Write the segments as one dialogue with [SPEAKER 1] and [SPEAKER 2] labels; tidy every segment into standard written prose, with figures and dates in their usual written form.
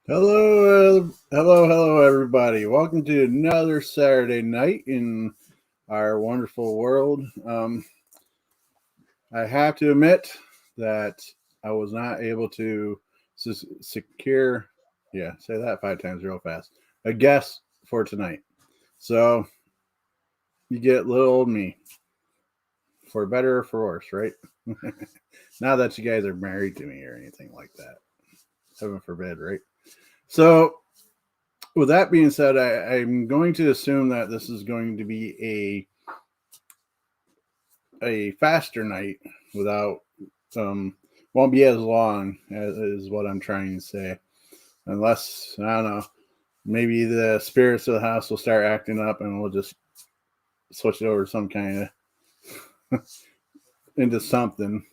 [SPEAKER 1] Hello, everybody. Welcome to another Saturday night in our wonderful world. I have to admit that I was not able to secure, say that 5 times real fast, a guest for tonight. So you get little old me, for better or for worse, right? Not that you guys are married to me or anything like that. Heaven forbid, right? So with that being said, I'm going to assume that this is going to be a faster night without won't be as long as is what I'm trying to say. Unless I don't know, maybe the spirits of the house will start acting up and we'll just switch it over to some kind of into something.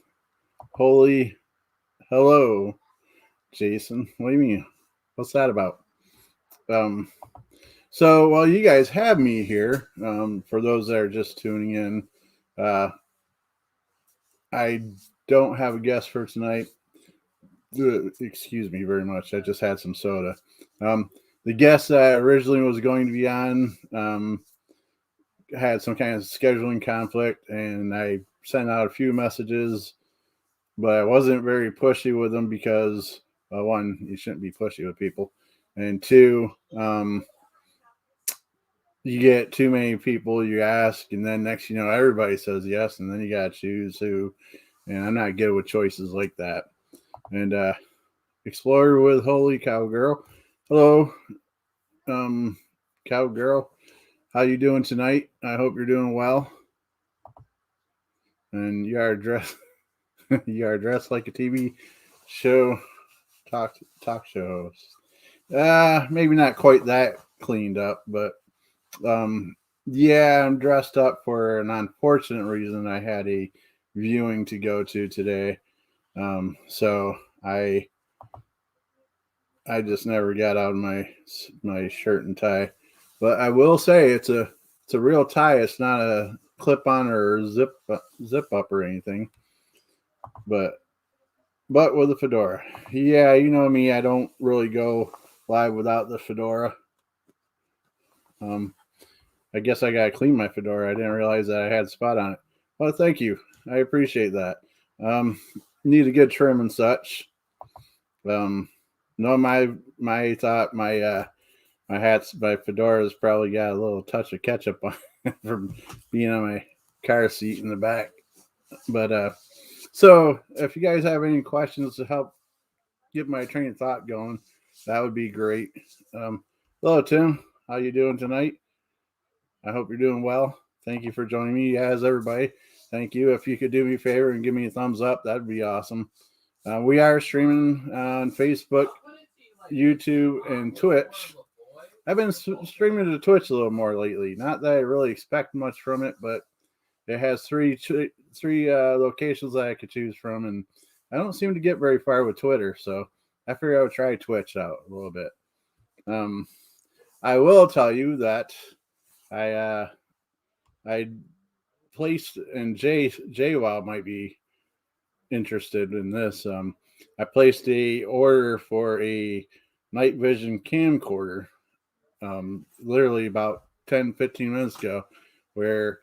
[SPEAKER 1] Holy hello, Jason. What do you mean? What's that about? So while you guys have me here, for those that are just tuning in, I don't have a guest for tonight. Excuse me very much. I just had some soda. The guest that originally was going to be on had some kind of scheduling conflict, and I sent out a few messages, but I wasn't very pushy with them because, one, you shouldn't be pushy with people, and two, you get too many people you ask, and then next you know everybody says yes, and then you gotta choose who. And I'm not good with choices like that. And Explorer with Holy Cowgirl. Hello, Cowgirl. How you doing tonight? I hope you're doing well. And you are dressed you are dressed like a TV show talk shows. Maybe not quite that cleaned up, but yeah, I'm dressed up for an unfortunate reason. I had a viewing to go to today. So I just never got out of my shirt and tie. But I will say it's a real tie. It's not a clip on or zip up or anything. But with a fedora. Yeah, you know me, I don't really go live without the fedora. I guess I gotta clean my fedora. I didn't realize that I had spot on it. Well, thank you. I appreciate that. Need a good trim and such. No, my thought my fedora's probably got a little touch of ketchup on it from being on my car seat in the back. But so if you guys have any questions to help get my train of thought going, that would be great. Hello, Tim. How you doing tonight? I hope you're doing well. Thank you for joining me, as everybody. Thank you. If you could do me a favor and give me a thumbs up, that'd be awesome. We are streaming on Facebook, YouTube, and Twitch. I've been streaming to Twitch a little more lately. Not that I really expect much from it, but it has three locations that I could choose from, and I don't seem to get very far with Twitter, so I figured I would try Twitch out a little bit. I will tell you that I placed, and JWoww might be interested in this. I placed a order for a night vision camcorder literally about 10-15 minutes ago, where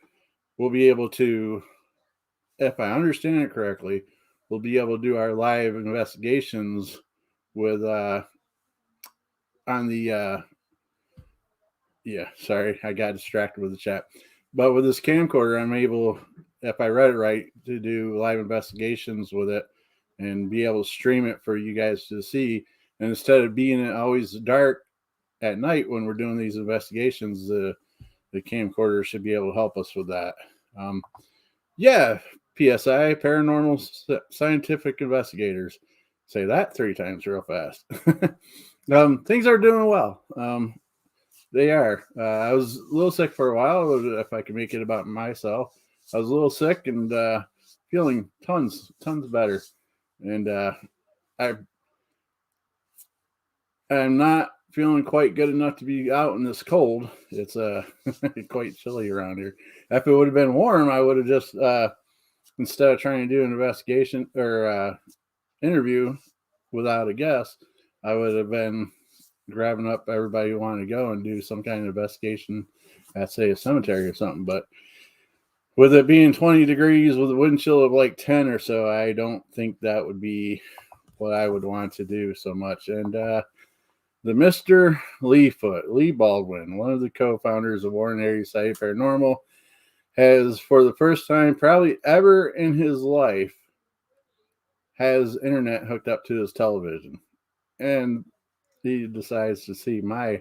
[SPEAKER 1] we'll be able to, if I understand it correctly, we'll be able to do our live investigations with on the sorry, I got distracted with the chat. But with this camcorder, I'm able, if I read it right, to do live investigations with it and be able to stream it for you guys to see. And instead of being always dark at night when we're doing these investigations, the camcorder should be able to help us with that. Yeah, PSI, Paranormal Scientific Investigators. Say that 3 times real fast. Things are doing well. They are. I was a little sick for a while. If I can make it about myself, I was a little sick and feeling tons better. And I'm not feeling quite good enough to be out in this cold. It's quite chilly around here. If it would have been warm, I would have just instead of trying to do an investigation or interview without a guest, I would have been grabbing up everybody who wanted to go and do some kind of investigation at, say, a cemetery or something. But with it being 20 degrees with a wind chill of like 10 or so, I don't think that would be what I would want to do so much. And the Mr. Lee Baldwin, one of the co-founders of Warren Area Site Paranormal, has, for the first time probably ever in his life, has internet hooked up to his television. And he decides to see my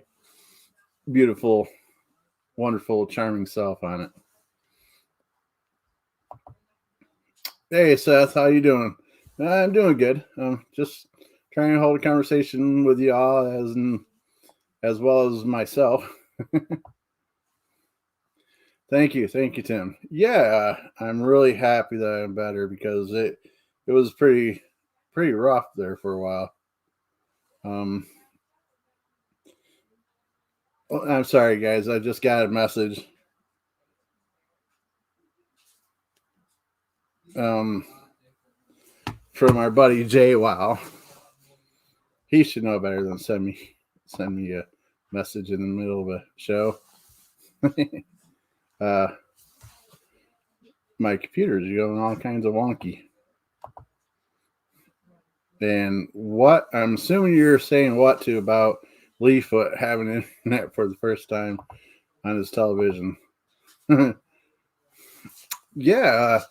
[SPEAKER 1] beautiful, wonderful, charming self on it. Hey, Seth, how you doing? I'm doing good. I'm just trying to hold a conversation with you all as well as myself. Thank you, Tim. Yeah, I'm really happy that I'm better because it was pretty rough there for a while. I'm sorry, guys. I just got a message. From our buddy Jay. Wow, he should know better than send me a message in the middle of a show. My computer's going all kinds of wonky. And what I'm assuming you're saying what to about Leefoot having internet for the first time on his television. Yeah,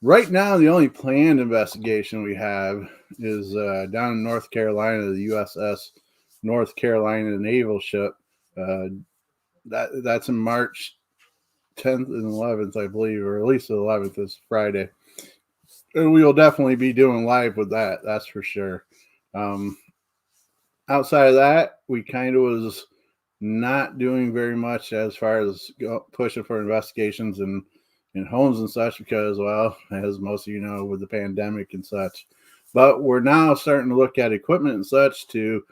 [SPEAKER 1] right now the only planned investigation we have is down in North Carolina, the USS North Carolina naval ship. That's in March 10th and 11th, I believe, or at least the 11th is Friday. And we will definitely be doing live with that. That's for sure. Outside of that, we kind of was not doing very much as far as pushing for investigations in homes and such because, well, as most of you know, with the pandemic and such. But we're now starting to look at equipment and such to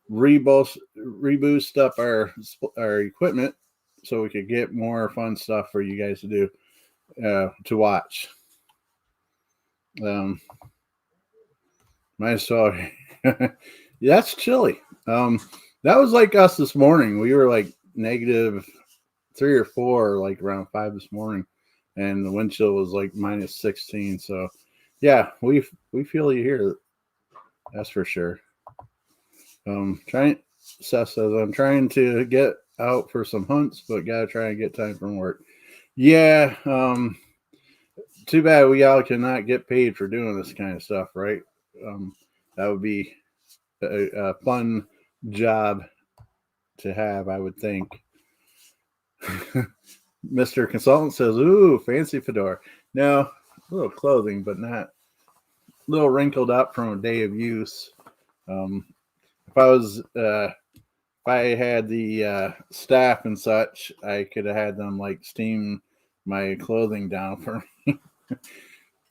[SPEAKER 1] reboost up our equipment so we could get more fun stuff for you guys to do, to watch. My story. That's chilly. That was like us this morning. We were like -3 or 4, like around 5 this morning, and the wind chill was like -16. So, yeah, we feel you here. That's for sure. Seth says I'm trying to get out for some hunts, but gotta try and get time from work. Yeah. Too bad we all cannot get paid for doing this kind of stuff, right? That would be a fun job to have, I would think. Mr. Consultant says, "Ooh, fancy fedora." No, a little clothing, but not a little wrinkled up from a day of use. If I had the staff and such, I could have had them like steam my clothing down for me.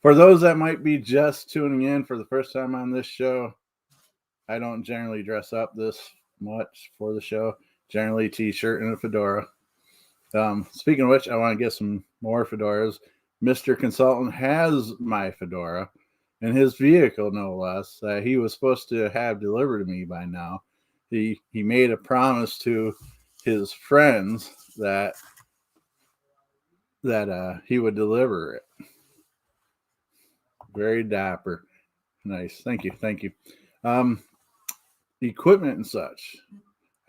[SPEAKER 1] For those that might be just tuning in for the first time on this show, I don't generally dress up this much for the show. Generally, t-shirt and a fedora. Speaking of which, I want to get some more fedoras. Mr. Consultant has my fedora in his vehicle, no less, that he was supposed to have delivered to me by now. He made a promise to his friends that he would deliver it. Very dapper. Nice. Thank you. Equipment and such.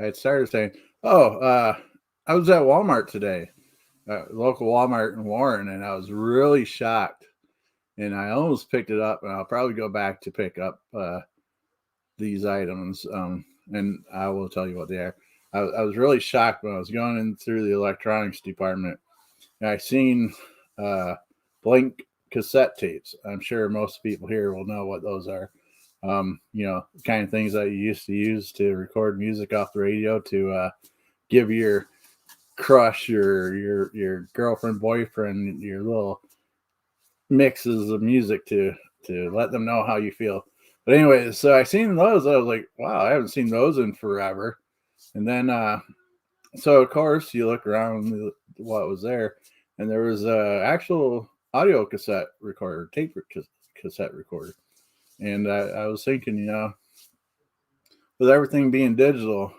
[SPEAKER 1] I had started saying, I was at Walmart today, local Walmart in Warren, and I was really shocked. And I almost picked it up, and I'll probably go back to pick up these items. And I will tell you what they are. I was really shocked when I was going in through the electronics department. And I seen blank cassette tapes. I'm sure most people here will know what those are. Kind of things that you used to use to record music off the radio to give your crush, your girlfriend, boyfriend, your little mixes of music to let them know how you feel. But anyway, so I seen those. I was like, wow, I haven't seen those in forever. And then, so of course, you look around what was there, and there was a actual audio cassette recorder, cassette recorder. And I was thinking, with everything being digital,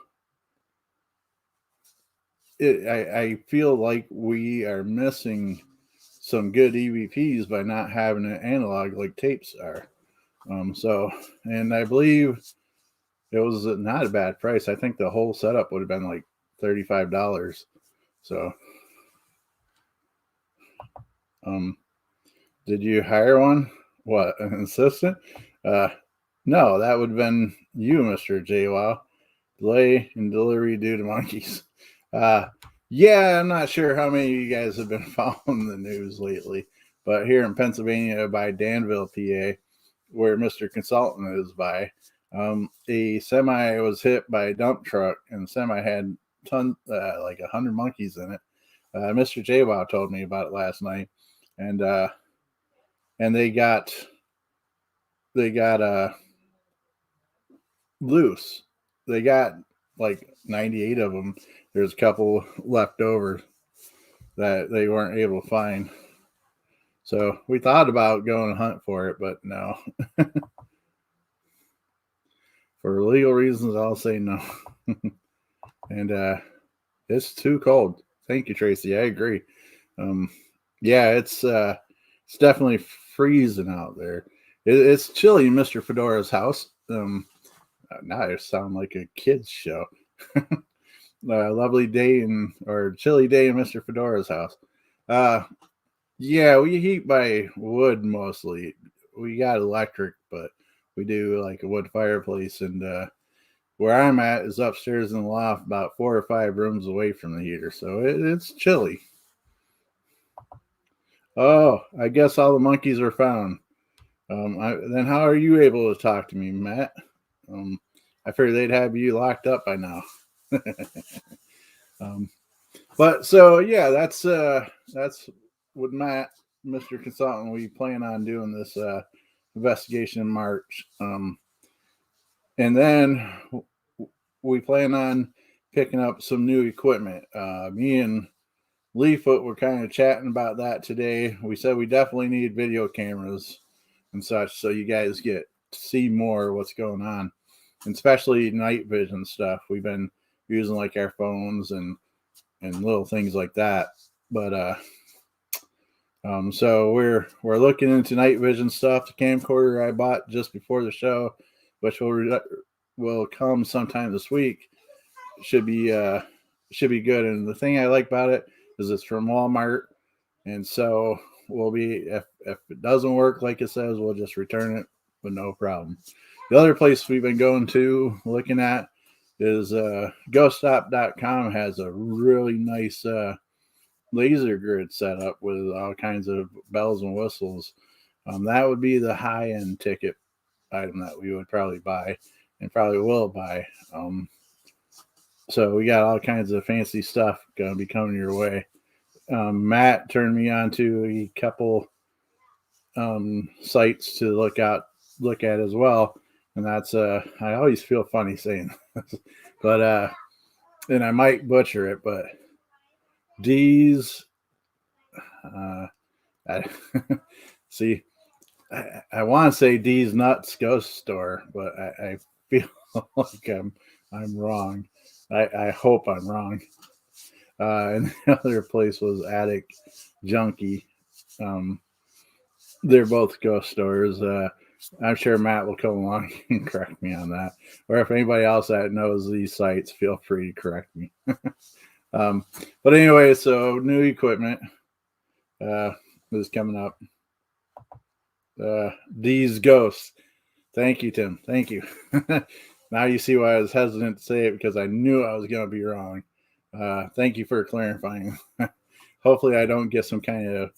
[SPEAKER 1] I feel like we are missing some good EVPs by not having an analog like tapes are. And I believe it was not a bad price. I think the whole setup would have been like $35. So, did you hire one? What, an assistant? No, that would have been you, Mr. JWoww. Delay and delivery due to monkeys. Yeah, I'm not sure how many of you guys have been following the news lately, but here in Pennsylvania by Danville, PA, where Mr. Consultant is by, a semi was hit by a dump truck, and the semi had like 100 monkeys in it. Mr. JWoww told me about it last night, and they got loose. They got like 98 of them. There's a couple left over that they weren't able to find. So we thought about going to hunt for it, but no. For legal reasons, I'll say no. And it's too cold. Thank you, Tracy. I agree. Yeah, it's definitely freezing out there. It's chilly in Mr. Fedora's house. Now I sound like a kid's show. Lovely day or chilly day in Mr. Fedora's house. Yeah, we heat by wood mostly. We got electric, but we do like a wood fireplace. And where I'm at is upstairs in the loft, about 4 or 5 rooms away from the heater. So it's chilly. Oh, I guess all the monkeys were found. Then how are you able to talk to me, Matt? I figured they'd have you locked up by now. But so yeah, that's with Matt, Mr. Consultant. We plan on doing this investigation in March, and then we plan on picking up some new equipment. Me and Leefoot were kind of chatting about that today. We said we definitely need video cameras and such, so you guys get to see more what's going on, and especially night vision stuff. We've been using like our phones and little things like that. But so we're looking into night vision stuff. The camcorder I bought just before the show, which will come sometime this week, should be good. And the thing I like about it is it's from Walmart, and so we'll be if it doesn't work like it says, we'll just return it with no problem. The other place we've been going to looking at is ghoststop.com has a really nice laser grid set up with all kinds of bells and whistles. That would be the high-end ticket item that we would probably buy and probably will buy. So we got all kinds of fancy stuff going to be coming your way. Matt turned me on to a couple sites to look at as well. And that's I always feel funny saying this, but and I might butcher it, but D's see, I want to say D's Nuts Ghost Store, but I feel like I'm wrong. I hope I'm wrong. And the other place was Attic Junkie. They're both ghost stores. I'm sure Matt will come along and correct me on that. Or if anybody else that knows these sites, feel free to correct me. But anyway, so new equipment is coming up. These ghosts. Thank you, Tim. Thank you. Now you see why I was hesitant to say it, because I knew I was going to be wrong. Thank you for clarifying. Hopefully I don't get some kind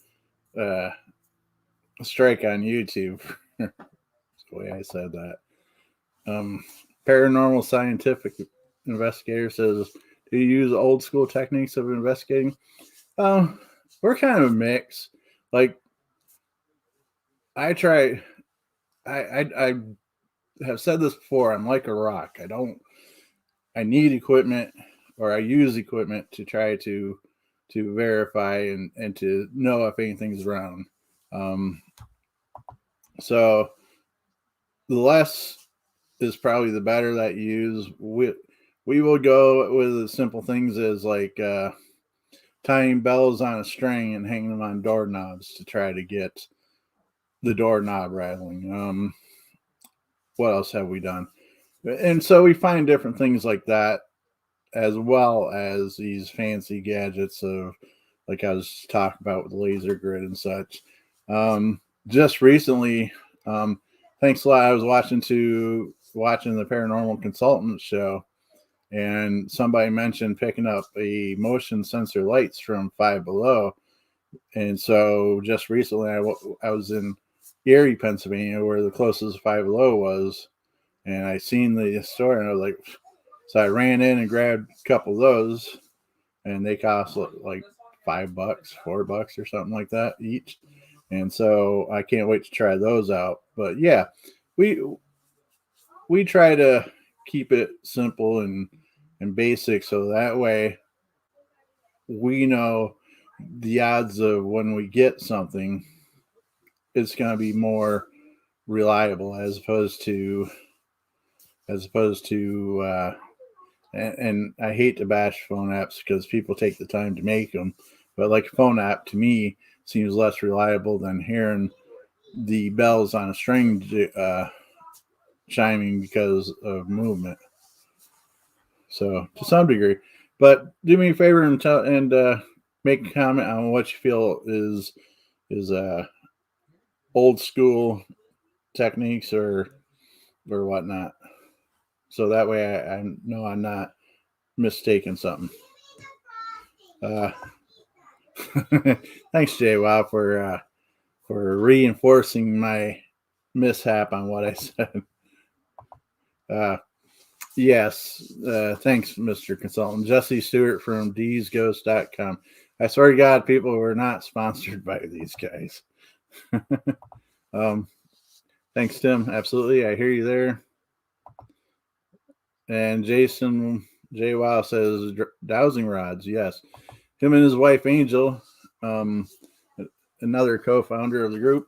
[SPEAKER 1] of strike on YouTube. That's the way I said that. Paranormal Scientific Investigator says, do you use old school techniques of investigating? We're kind of a mix. Like, I have said this before. I'm like a rock. I need equipment, or I use equipment to try to verify and to know if anything's around. So the less is probably the better that you use. We will go with simple things as like tying bells on a string and hanging them on doorknobs to try to get the doorknob rattling. What else have we done? And so we find different things like that, as well as these fancy gadgets of, like I was talking about with the laser grid and such. Just recently, thanks a lot. I was watching the Paranormal Consultant show, and somebody mentioned picking up a motion sensor lights from Five Below. And so just recently, I was in Erie, Pennsylvania, where the closest Five Below was, and I seen the store, and I was like, so I ran in and grabbed a couple of those, and they cost like $5, $4 or something like that each. And so I can't wait to try those out. But yeah, we try to keep it simple and basic, so that way we know the odds of when we get something, it's going to be more reliable as opposed to and I hate to bash phone apps because people take the time to make them, but like a phone app to me seems less reliable than hearing the bells on a string chiming because of movement. So to some degree, but do me a favor and make a comment on what you feel is old school techniques or whatnot. So that way I know I'm not mistaking something. Thanks, Jay. Wow, for reinforcing my mishap on what I said. Yes, thanks, Mr. Consultant. Jesse Stewart from dsghost.com. I swear to God, people, we're not sponsored by these guys. Thanks, Tim. Absolutely. I hear you there. And Jason J. Wow says dowsing rods. Yes. Him and his wife, Angel, another co-founder of the group,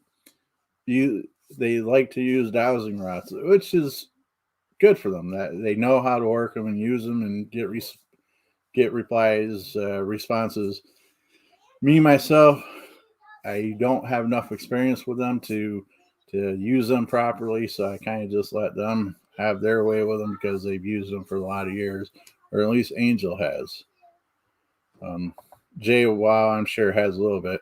[SPEAKER 1] they like to use dowsing rods, which is good for them. That they know how to work them and use them and get replies, responses. Me myself, I don't have enough experience with them to use them properly, so I kind of just let them have their way with them because they've used them for a lot of years, or at least Angel has. Jay, wow, I'm sure has a little bit.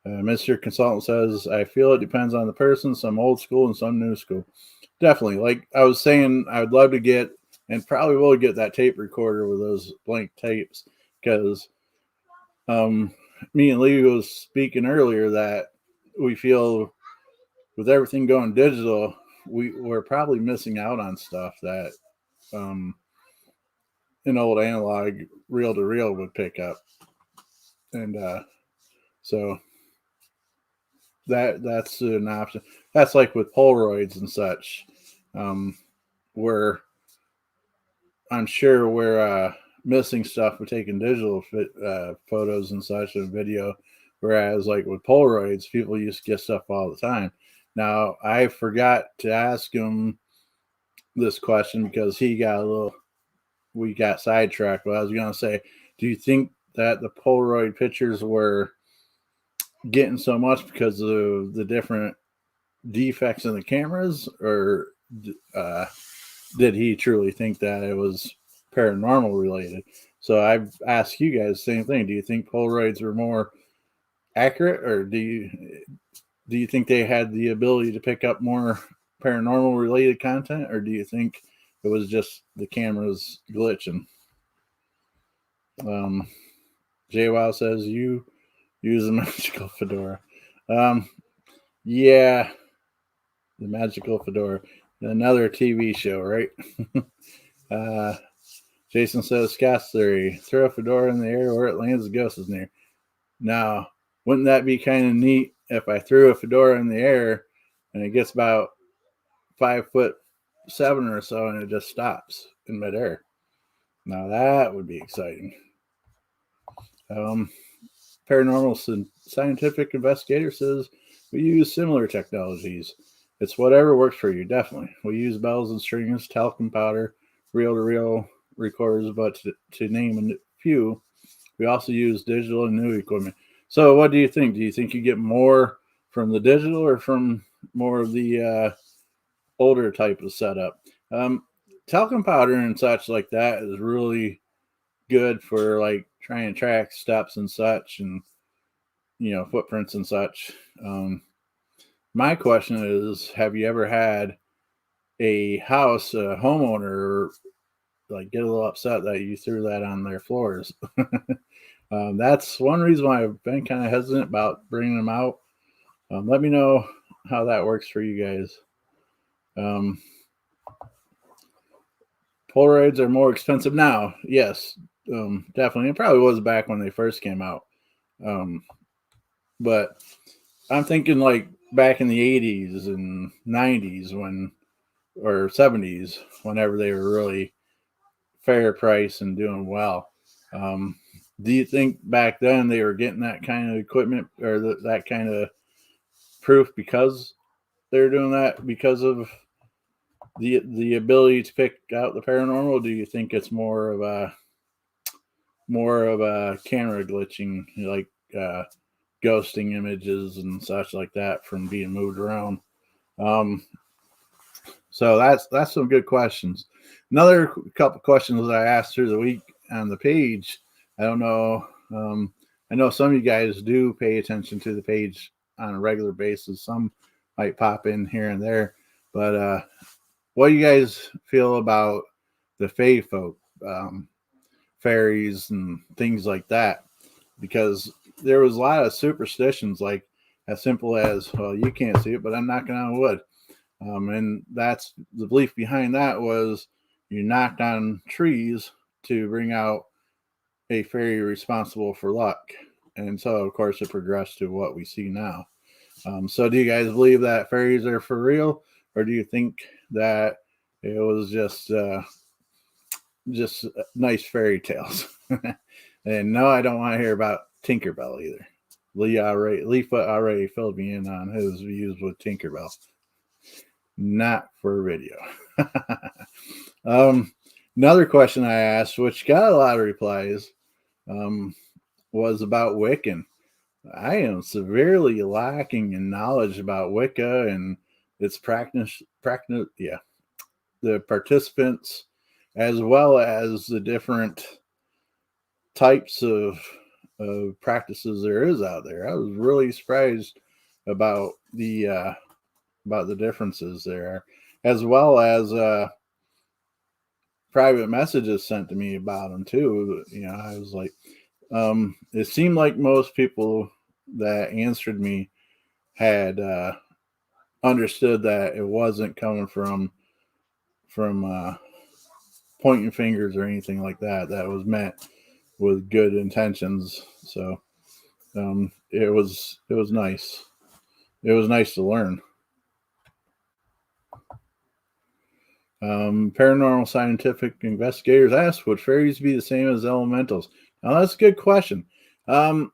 [SPEAKER 1] Mr. Consultant says, I feel it depends on the person, some old school and some new school. Definitely. Like I was saying, I would love to get, and probably will get, that tape recorder with those blank tapes, because me and Lee was speaking earlier that we feel with everything going digital, we're probably missing out on stuff that an old analog reel to reel would pick up. And so that's an option. That's like with Polaroids and such, where I'm sure we're missing stuff with taking digital photos and such and video, whereas like with Polaroids, people used to get stuff all the time. Now I forgot to ask him this question because we got sidetracked. But I was going to say, do you think that the Polaroid pictures were getting so much because of the different defects in the cameras, or did he truly think that it was paranormal related? So I've asked you guys the same thing. Do you think Polaroids were more accurate, or do you think they had the ability to pick up more paranormal related content, or do you think it was just the cameras glitching? JWoww says you use a magical fedora. Yeah, the magical fedora. Another TV show, right? Jason says Scott's theory: throw a fedora in the air where it lands, the ghost is near. Now, wouldn't that be kind of neat if I threw a fedora in the air and it gets about 5'7" or so and it just stops in midair? Now that would be exciting. Paranormal Scientific Investigator says we use similar technologies. It's whatever works for you, definitely. We use bells and strings, talcum powder, reel-to-reel recorders, but to name a few, we also use digital and new equipment. So what do you think? Do you think you get more from the digital or from more of the older type of setup? Talcum powder and such like that is really good for like trying to track steps and such, and footprints and such. My question is, have you ever had a homeowner like get a little upset that you threw that on their floors? That's one reason why I've been kind of hesitant about bringing them out. Let me know how that works for you guys. Polaroids are more expensive now. Yes, definitely. It probably was back when they first came out. But I'm thinking like back in the 80s and 90s or 70s, whenever they were really fair price and doing well. Do you think back then they were getting that kind of equipment or that kind of proof because they're doing that because of the ability to pick out the paranormal? Do you think it's more of a camera glitching, like ghosting images and such like that from being moved around? So that's some good questions. Another couple questions that I asked through the week on the page. I don't know. I know some of you guys do pay attention to the page on a regular basis. Some might pop in here and there. But what do you guys feel about the Fae folk, fairies and things like that? Because there was a lot of superstitions, like as simple as, well, you can't see it, but I'm knocking on wood. And that's the belief behind that was you knocked on trees to bring out a fairy responsible for luck. And so, of course, it progressed to what we see now. So do you guys believe that fairies are for real, or do you think that it was just nice fairy tales? And no, I don't want to hear about Tinkerbell either. Leefoot already filled me in on his views with Tinkerbell. Not for video. Another question I asked, which got a lot of replies, was about Wiccan. I am severely lacking in knowledge about Wicca and its practice, the participants, as well as the different types of practices there is out there. I was really surprised about the differences there, as well as private messages sent to me about them too. I was like, it seemed like most people that answered me had understood that it wasn't coming from pointing fingers or anything like that. That was meant with good intentions. So it was nice. It was nice to learn. Paranormal scientific investigators asked, would fairies be the same as elementals? Now, that's a good question. In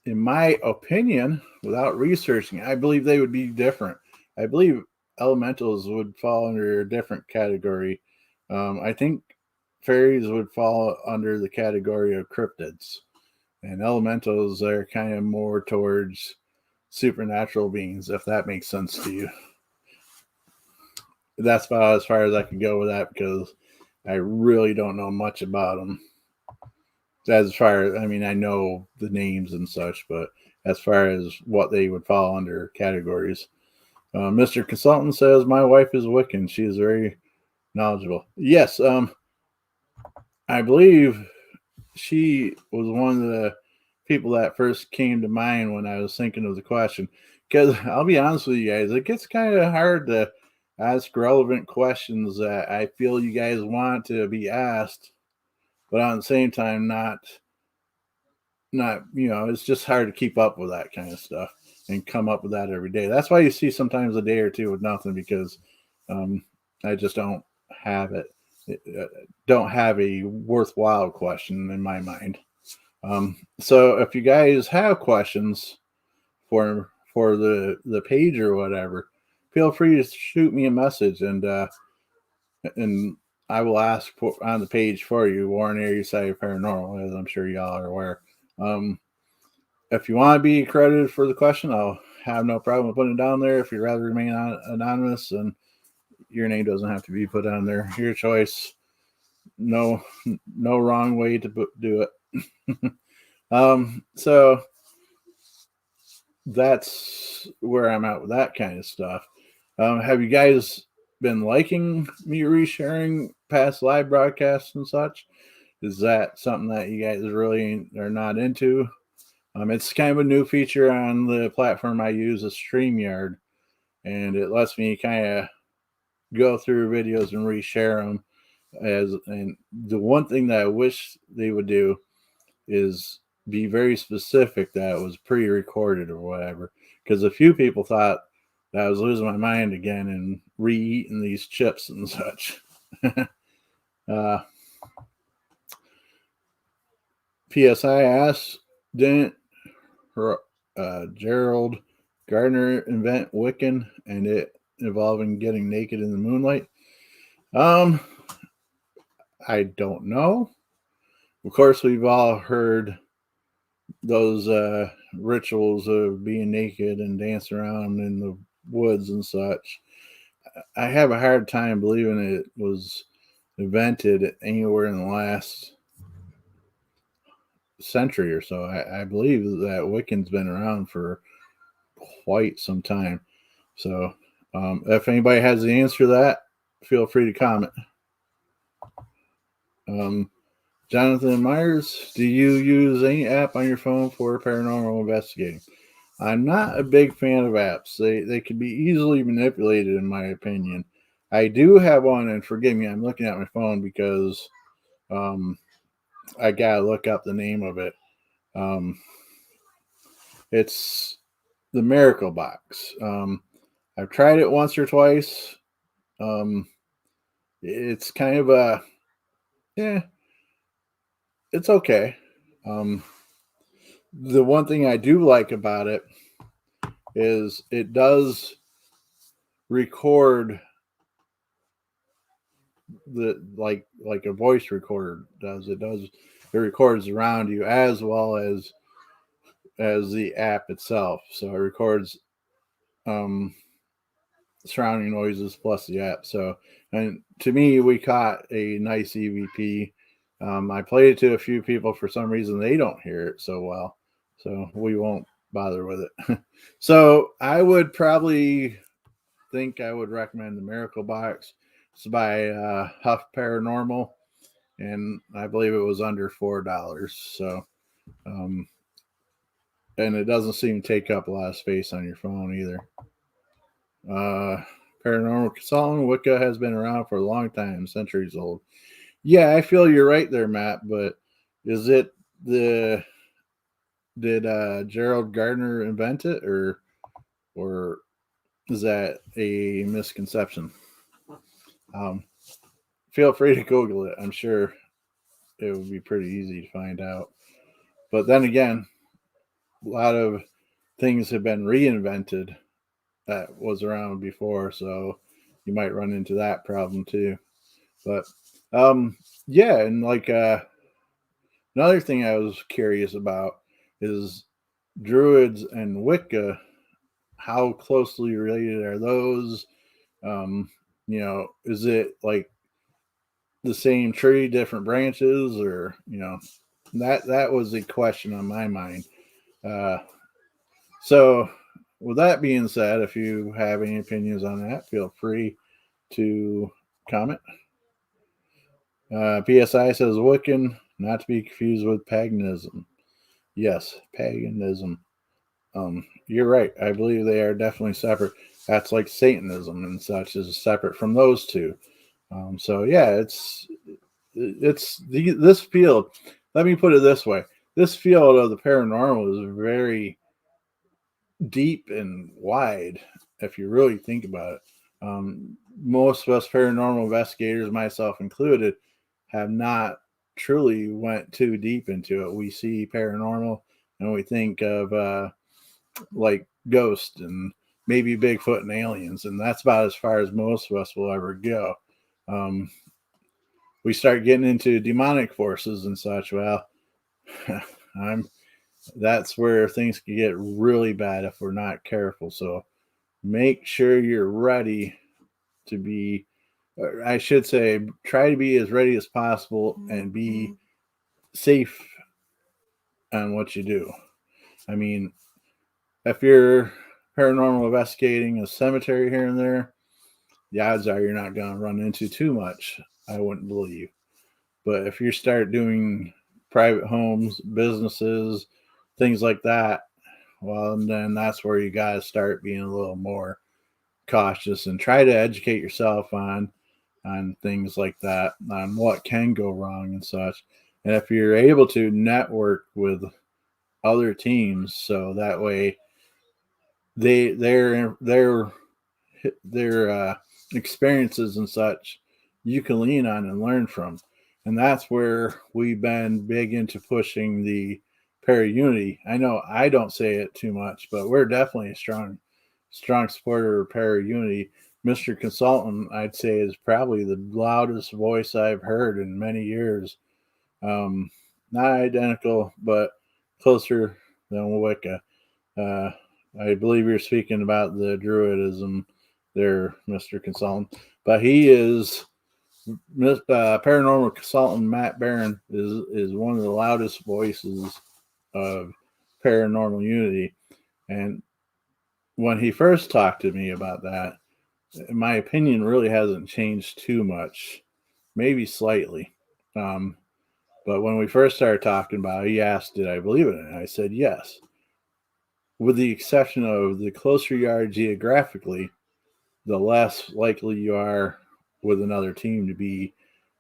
[SPEAKER 1] my opinion, without researching, I believe they would be different. I believe elementals would fall under a different category. I think fairies would fall under the category of cryptids, and elementals are kind of more towards supernatural beings, if that makes sense to you. That's about as far as I can go with that, because I really don't know much about them. As far as, I know the names and such, but as far as what they would fall under categories. Mr. Consultant says, my wife is Wiccan. She is very knowledgeable. Yes, I believe she was one of the people that first came to mind when I was thinking of the question. Because I'll be honest with you guys, it gets kind of hard to ask relevant questions that I feel you guys want to be asked, but at the same time, not it's just hard to keep up with that kind of stuff and come up with that every day. That's why you see sometimes a day or two with nothing, because I just don't have it. Don't have a worthwhile question in my mind. So if you guys have questions for the page or whatever, feel free to shoot me a message, and I will ask on the page for you, Warren Area Side Paranormal, as I'm sure y'all are aware. If you want to be credited for the question, I'll have no problem with putting it down there. If you'd rather remain anonymous, and your name doesn't have to be put on there. Your choice. No wrong way to do it. So that's where I'm at with that kind of stuff. Have you guys been liking me resharing past live broadcasts and such? Is that something that you guys really are not into? It's kind of a new feature on the platform I use, a StreamYard, and it lets me kind of go through videos and reshare them. And the one thing that I wish they would do is be very specific that it was pre-recorded or whatever, because a few people thought that I was losing my mind again and re-eating these chips and such. PSI asks, didn't Gerald Gardner invent Wiccan and it involving getting naked in the moonlight? I don't know. Of course, we've all heard those rituals of being naked and dancing around in the woods and such. I have a hard time believing it was invented anywhere in the last century or so. I believe that Wiccan's been around for quite some time. So if anybody has the answer to that, feel free to comment. Jonathan Myers, do you use any app on your phone for paranormal investigating? I'm not a big fan of apps. They can be easily manipulated, in my opinion. I do have one, and forgive me, I'm looking at my phone because I gotta look up the name of it. It's the Miracle Box. I've tried it once or twice. It's kind of it's okay. The one thing I do like about it is it does record the like a voice recorder does. It records around you as well as the app itself. So it records surrounding noises plus the app. So, and to me, we caught a nice EVP. I played it to a few people. For some reason, they don't hear it so well, so we won't bother with it. So I would probably think I would recommend the Miracle Box. It's by Huff Paranormal, and I believe it was under $4. So, and it doesn't seem to take up a lot of space on your phone either. Paranormal consultant, Wicca has been around for a long time, centuries old. Yeah, I feel you're right there, Matt. But is it did Gerald Gardner invent it, or is that a misconception? Feel free to Google it. I'm sure it would be pretty easy to find out. But then again, a lot of things have been reinvented that was around before, so you might run into that problem too. But yeah, and like another thing I was curious about is Druids and Wicca. How closely related are those? Is it like the same tree, different branches, or that was a question on my mind. So with that being said, if you have any opinions on that, feel free to comment. PSI says Wiccan, not to be confused with paganism. Yes, paganism. You're right. I believe they are definitely separate. That's like Satanism and such is separate from those two. So yeah, this field. Let me put it this way: this field of the paranormal is very deep and wide. If you really think about it, most of us paranormal investigators, myself included, have not truly went too deep into it. We see paranormal and we think of like ghosts and maybe Bigfoot and aliens, and that's about as far as most of us will ever go. We start getting into demonic forces and such. Well, that's where things can get really bad if we're not careful. So make sure you're ready to be, I should say, try to be as ready as possible and be safe on what you do. I mean, if you're paranormal investigating a cemetery here and there, the odds are you're not going to run into too much, I wouldn't believe. But if you start doing private homes, businesses, things like that, well, then that's where you got to start being a little more cautious and try to educate yourself on things like that, on what can go wrong and such. And if you're able to network with other teams, so that way their experiences and such you can lean on and learn from. And that's where we've been big into pushing the para-unity. I know I don't say it too much, but we're definitely a strong supporter of para-unity. Mr. Consultant, I'd say, is probably the loudest voice I've heard in many years. Not identical, but closer than Wicca. I believe you're speaking about the Druidism there, Mr. Consultant. But he is, paranormal consultant Matt Barron is one of the loudest voices of paranormal unity. And when he first talked to me about that, my opinion really hasn't changed too much, maybe slightly. But when we first started talking about it, he asked, did I believe in it? And I said, yes. With the exception of the closer you are geographically, the less likely you are with another team to be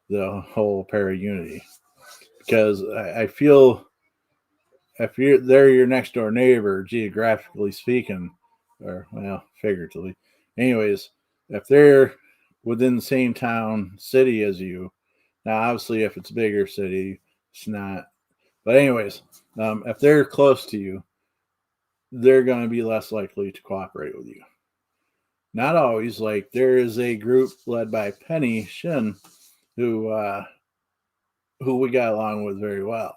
[SPEAKER 1] the whole para-unity. Because I feel if they're your next door neighbor, geographically speaking, or, well, figuratively. Anyways, if they're within the same town, city as you, now obviously if it's a bigger city, it's not. But anyways, if they're close to you, they're going to be less likely to cooperate with you. Not always. Like, there is a group led by Penny Shin who we got along with very well.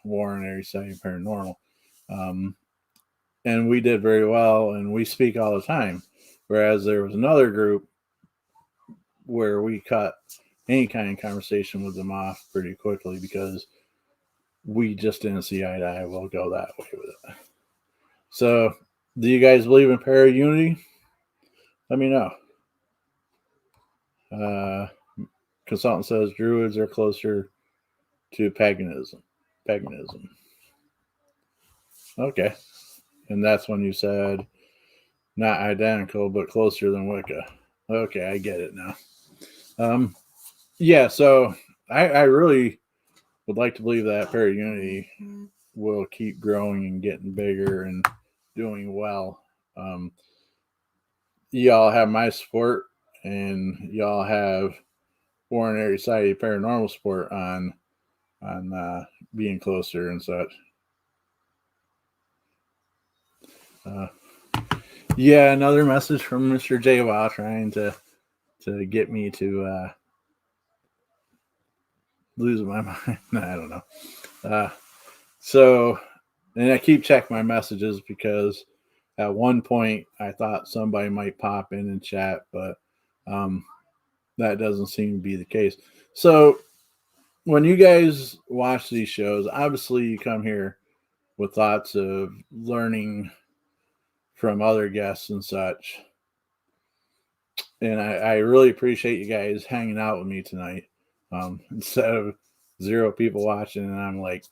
[SPEAKER 1] Warren Aries Society Paranormal. And we did very well, and we speak all the time. Whereas there was another group where we cut any kind of conversation with them off pretty quickly because we just didn't see eye to eye. We'll go that way with it. So, do you guys believe in para-unity? Let me know. Consultant says Druids are closer to paganism. Okay. And that's when you said not identical, but closer than Wicca. Okay, I get it now. Yeah, so I really would like to believe that para-unity will keep growing and getting bigger and doing well. Y'all have my support, and y'all have Warren Aries Society Paranormal support on being closer and such. Yeah, another message from Mr. J. Wow trying to get me to lose my mind. I don't know. So, and I keep checking my messages because at one point I thought somebody might pop in and chat, but that doesn't seem to be the case. So, when you guys watch these shows, obviously you come here with thoughts of learning from other guests and such. And I really appreciate you guys hanging out with me tonight. Instead of 0 people watching, and I'm like,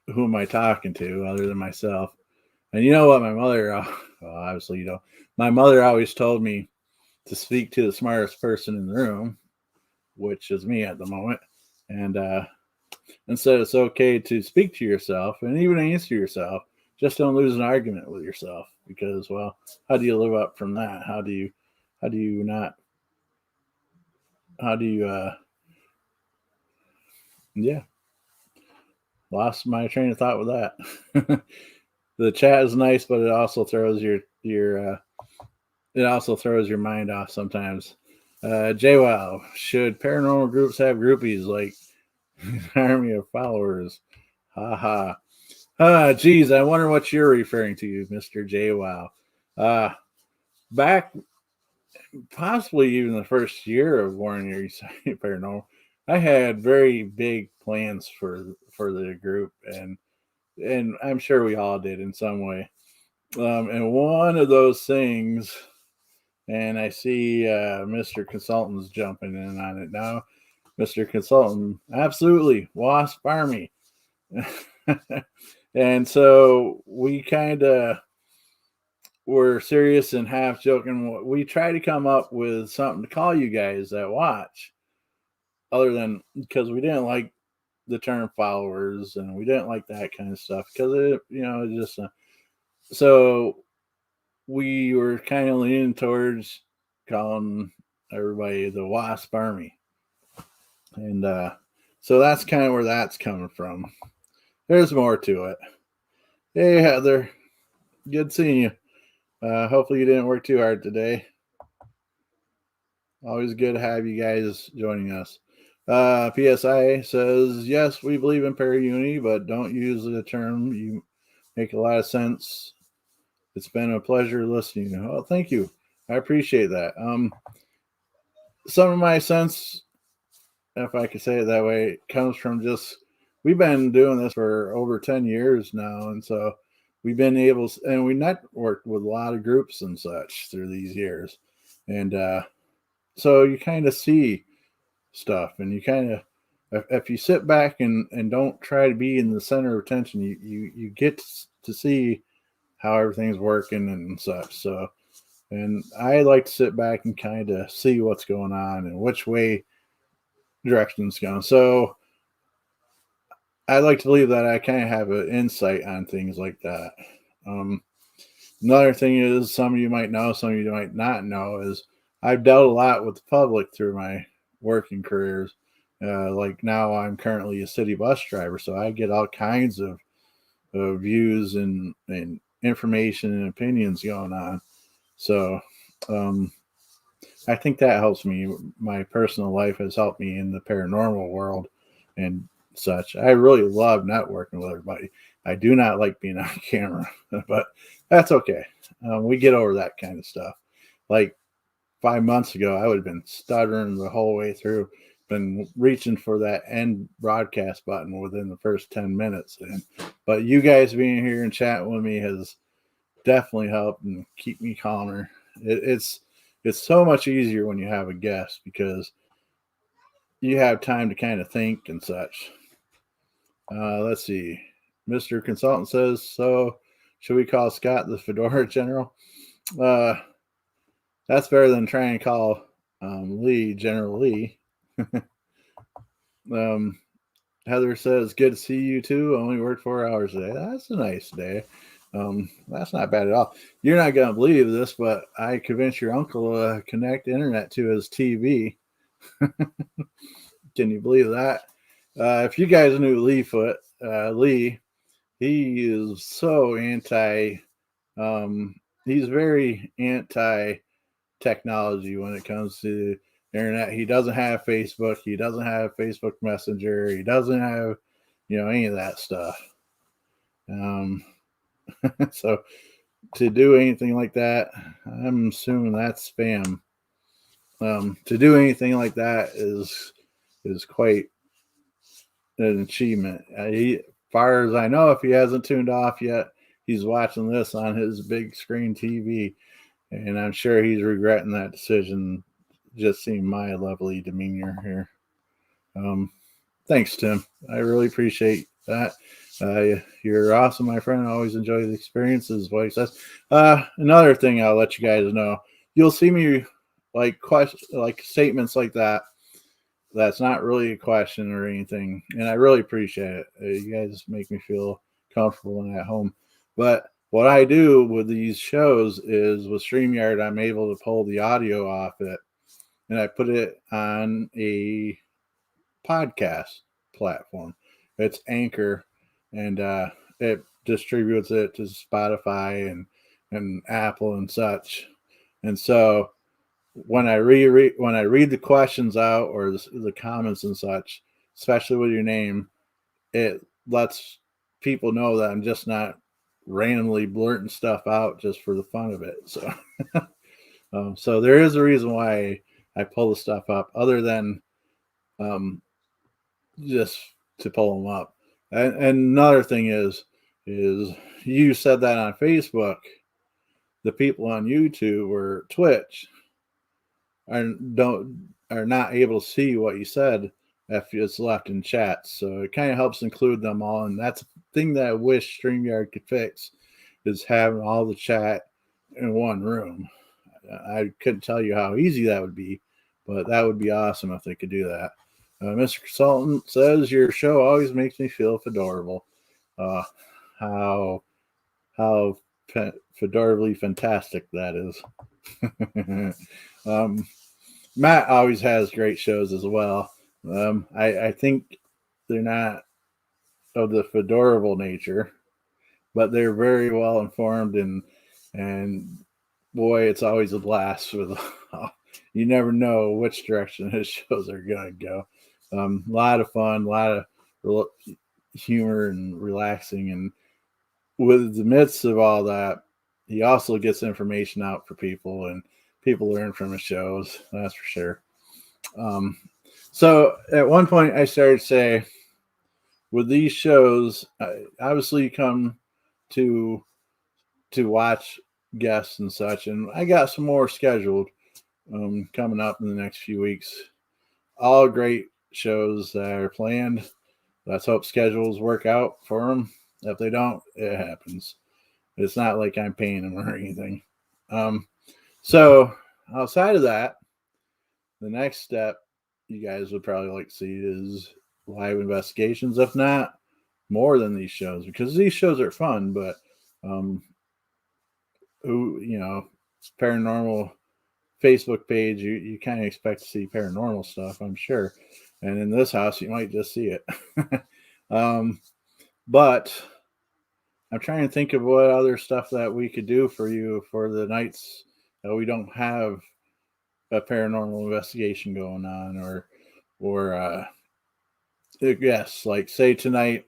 [SPEAKER 1] who am I talking to other than myself? And you know what my mother, well, obviously you know, my mother always told me to speak to the smartest person in the room, which is me at the moment. And said it's okay to speak to yourself and even answer yourself. Just don't lose an argument with yourself, because, well, how do you live up from that? How do you yeah, lost my train of thought with that. the chat is nice, but it also throws your it also throws your mind off sometimes. JWoww, should paranormal groups have groupies like an army of followers? Haha. Geez, I wonder what you're referring to, Mr. JWoww. Back possibly even the first year of Warren Erie Paranormal, I had very big plans for the group, and I'm sure we all did in some way. And one of those things, and I see Mr. Consultant's jumping in on it now. Mr. Consultant, absolutely, WASP Army. And so we kind of were serious and half joking. We try to come up with something to call you guys that watch, other than because we didn't like the term followers and we didn't like that kind of stuff because it just so we were kind of leaning towards calling everybody the WASP Army, and so that's kind of where that's coming from. There's more to it. Hey Heather, good seeing you. Hopefully you didn't work too hard today. Always good to have you guys joining us. PSI says, yes, we believe in paraunity, but don't use the term. You make a lot of sense. It's been a pleasure listening. Oh, thank you. I appreciate that. Some of my sense, if I could say it that way, comes from just, we've been doing this for over 10 years now. And so we've been able, and we networked with a lot of groups and such through these years. And so you kind of see stuff, and you kind of, if you sit back and don't try to be in the center of attention, you get to see how everything's working and such. So, and I like to sit back and kind of see what's going on and which way direction's going. So I like to believe that I kind of have an insight on things like that. Another thing is, some of you might know, some of you might not know, is I've dealt a lot with the public through my working careers. Like now I'm currently a city bus driver, so I get all kinds of views and information and opinions going on. So I think that helps me. My personal life has helped me in the paranormal world and such. I really love networking with everybody. I do not like being on camera, but that's okay. We get over that kind of stuff. Like 5 months ago, I would have been stuttering the whole way through, been reaching for that end broadcast button within the first 10 minutes. But you guys being here and chatting with me has definitely helped and keep me calmer. It's so much easier when you have a guest because you have time to kind of think and such. Let's see. Mr. Consultant says, so should we call Scott the Fedora General? That's better than trying to call Lee General Lee. Heather says, good to see you too. Only worked 4 hours a day. That's a nice day. That's not bad at all. You're not going to believe this, but I convinced your uncle to connect internet to his TV. Can you believe that? If you guys knew Lee, he is so anti, he's very anti technology when it comes to internet. He doesn't have Facebook. He doesn't have Facebook Messenger. He doesn't have, any of that stuff. So to do anything like that, I'm assuming that's spam. To do anything like that is quite an achievement. As far as I know, if he hasn't tuned off yet, he's watching this on his big screen TV, and I'm sure he's regretting that decision. Just seeing my lovely demeanor here. Thanks, Tim. I really appreciate that. You're awesome, my friend. I always enjoy the experiences. What he says. Another thing I'll let you guys know. You'll see me like statements like that. That's not really a question or anything, and I really appreciate it. You guys make me feel comfortable and at home. But what I do with these shows is with StreamYard, I'm able to pull the audio off it, and I put it on a podcast platform. It's Anchor, and it distributes it to Spotify and Apple and such. And so when I read the questions out or the comments and such, especially with your name, it lets people know that I'm just not randomly blurting stuff out just for the fun of it. So, so there is a reason why I pull the stuff up, other than just to pull them up. And another thing is you said that on Facebook, the people on YouTube or Twitch are not able to see what you said if it's left in chat. So it kind of helps include them all, and that's a thing that I wish StreamYard could fix, is having all the chat in one room. I couldn't tell you how easy that would be, but that would be awesome if they could do that. Mr. Consultant says your show always makes me feel fedorable. How fedorably fantastic that is. Matt always has great shows as well. I think they're not of the fedorable nature, but they're very well informed, and boy, it's always a blast with. You never know which direction his shows are going to go. A lot of fun, a lot of humor and relaxing, and with the midst of all that, he also gets information out for people, and people learn from his shows. That's for sure. So at one point, I started to say, with these shows, obviously you come to watch guests and such, and I got some more scheduled coming up in the next few weeks. All great shows that are planned. Let's hope schedules work out for them. If they don't, it happens. It's not like I'm paying them or anything. So outside of that, the next step you guys would probably like to see is live investigations, if not more than these shows, because these shows are fun, but paranormal Facebook page, you kind of expect to see paranormal stuff, I'm sure. And in this house, you might just see it. But I'm trying to think of what other stuff that we could do for you for the nights that we don't have a paranormal investigation going on, or a guest. Like, say tonight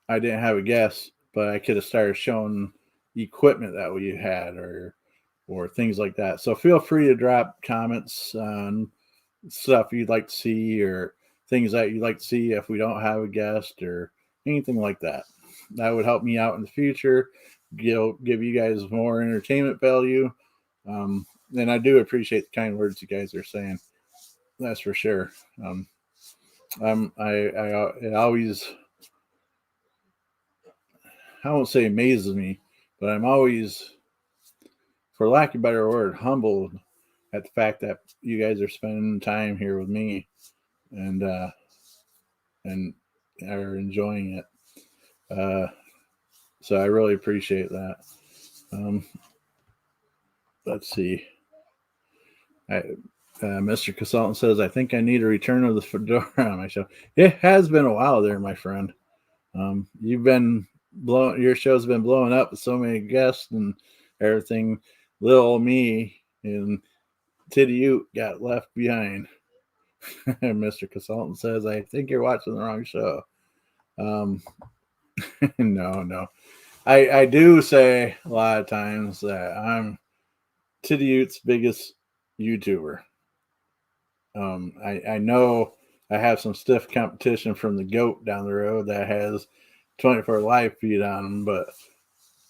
[SPEAKER 1] I didn't have a guest, but I could have started showing equipment that we had, or things like that. So feel free to drop comments on stuff you'd like to see, or things that you'd like to see if we don't have a guest, or anything like that. That would help me out in the future, give you guys more entertainment value. And I do appreciate the kind words you guys are saying. That's for sure. It always, I won't say amazes me, but I'm always, for lack of a better word, humbled at the fact that you guys are spending time here with me, and are enjoying it. So I really appreciate that. Let's see. Mr. Consultant says, I think I need a return of the fedora on my show. It has been a while there, my friend. You've been your show's been blowing up with so many guests and everything. Little me and Titty Ute got left behind. Mr. Consultant says, I think you're watching the wrong show. No. I do say a lot of times that I'm Titty Ute's biggest YouTuber. I know I have some stiff competition from the goat down the road that has 24 live feed on him, but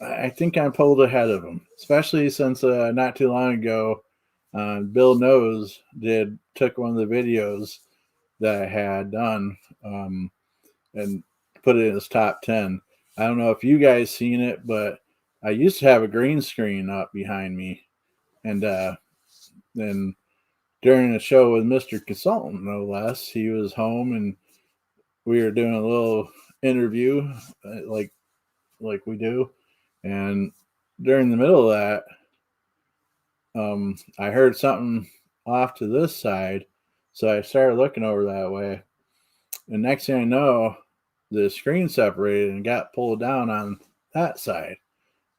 [SPEAKER 1] I think I'm pulled ahead of him, especially since not too long ago, Bill Knows took one of the videos that I had done and put it in his top 10. I don't know if you guys seen it, but I used to have a green screen up behind me, and then during a show with Mr. Consultant, no less, he was home and we were doing a little interview like we do, and during the middle of that, I heard something off to this side, so I started looking over that way, and next thing I know, the screen separated and got pulled down on that side.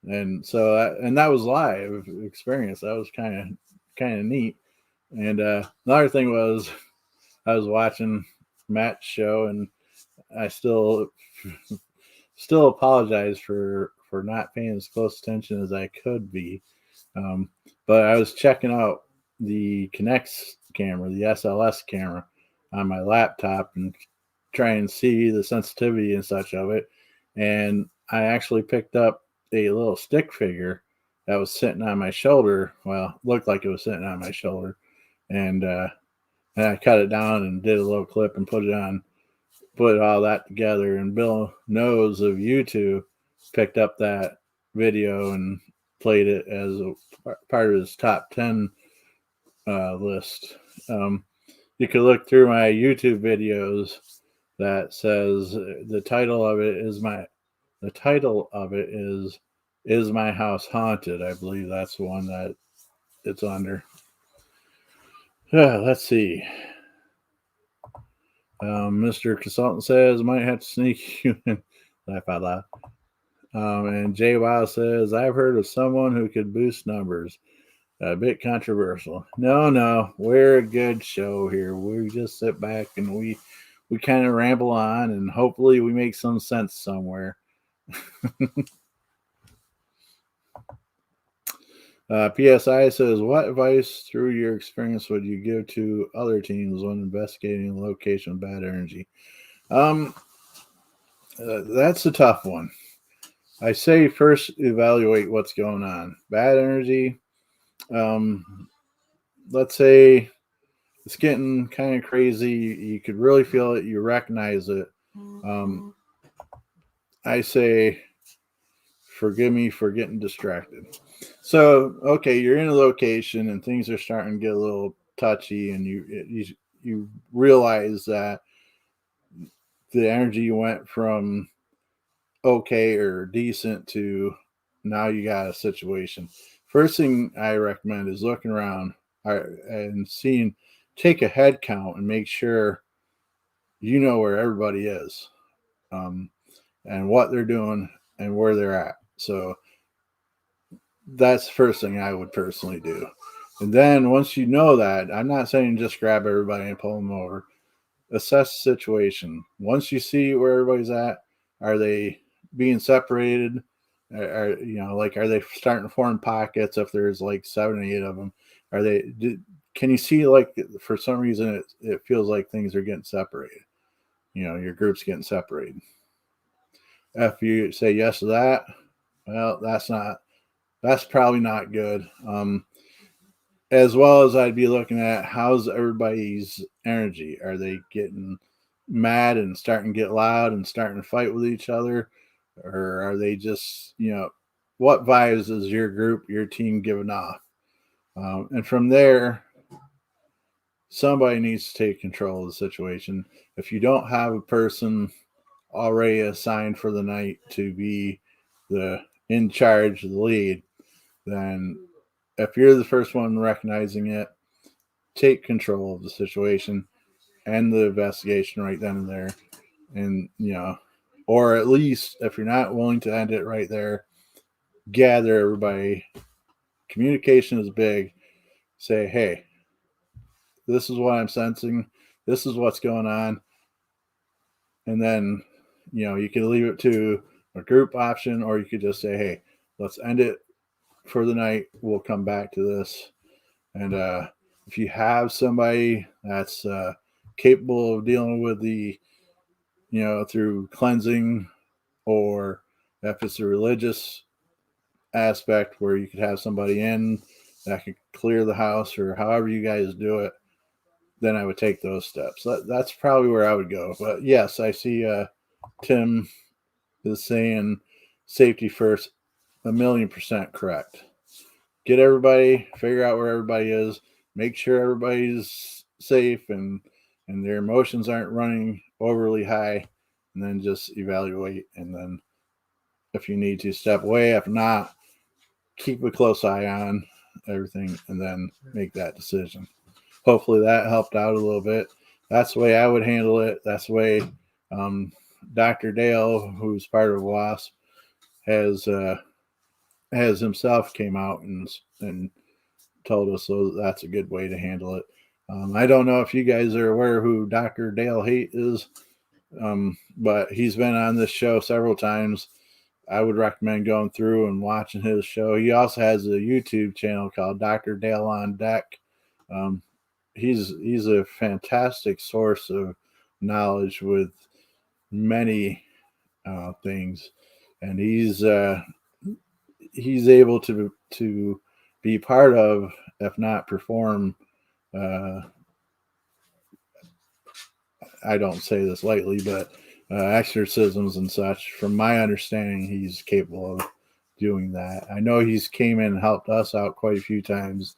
[SPEAKER 1] And so and that was live experience. That was kind of neat. And another thing was I was watching Matt's show, and I still apologize for not paying as close attention as I could be. But I was checking out the Kinect camera, the SLS camera on my laptop, and try and see the sensitivity and such of it. And I actually picked up a little stick figure that was sitting on my shoulder. Well, looked like it was sitting on my shoulder. And I cut it down and did a little clip and put all that together. And Bill Knows of YouTube picked up that video and played it as a part of his top 10 list. You could look through my YouTube videos that says the title of it is My House Haunted? I believe that's the one that it's under. Let's see. Mr. Consultant says, might have to sneak you in. Laugh out loud. And Jay Wow says, I've heard of someone who could boost numbers. A bit controversial. No, we're a good show here. We just sit back and we kind of ramble on, and hopefully we make some sense somewhere. PSI says, what advice through your experience would you give to other teams when investigating the location of bad energy? That's a tough one. I say first evaluate what's going on. Bad energy, let's say it's getting kind of crazy. You could really feel it. You recognize it. I say, forgive me for getting distracted. So, okay, you're in a location and things are starting to get a little touchy, and you realize that the energy went from okay or decent to now you got a situation. First thing I recommend is looking around and take a head count and make sure you know where everybody is, and what they're doing and where they're at. So that's the first thing I would personally do. And then once you know that, I'm not saying just grab everybody and pull them over. Assess the situation. Once you see where everybody's at, are they being separated? Are they starting to form pockets? If there's like 7 or 8 of them, can you see, like, for some reason it feels like things are getting separated? Your group's getting separated. If you say yes to that, well, that's probably not good. As well as I'd be looking at how's everybody's energy. Are they getting mad and starting to get loud and starting to fight with each other? Or are they just, what vibes is your group, your team giving off? And from there, somebody needs to take control of the situation. If you don't have a person already assigned for the night to be in charge, the lead, then if you're the first one recognizing it, take control of the situation and the investigation right then and there. And, or at least if you're not willing to end it right there, gather everybody. Communication is big. Say, hey, this is what I'm sensing. This is what's going on. And then, you can leave it to a group option, or you could just say, hey, let's end it for the night. We'll come back to this. And if you have somebody that's capable of dealing with the, through cleansing, or if it's a religious aspect where you could have somebody in that could clear the house, or however you guys do it, then I would take those steps. That's probably where I would go. But yes, I see Tim is saying safety first, 1,000,000% correct. Get everybody, figure out where everybody is, make sure everybody's safe and their emotions aren't running overly high, and then just evaluate. And then if you need to, step away. If not, keep a close eye on everything and then make that decision. Hopefully that helped out a little bit. That's the way I would handle it. That's the way Dr. Dale, who's part of WASP, has himself came out and told us so that's a good way to handle it. I don't know if you guys are aware who Dr. Dale Haight is, but he's been on this show several times. I would recommend going through and watching his show. He also has a YouTube channel called Dr. Dale on Deck. He's a fantastic source of knowledge with many things, and he's able to be part of, if not perform. I don't say this lightly, but exorcisms and such. From my understanding, he's capable of doing that. I know he's came in and helped us out quite a few times.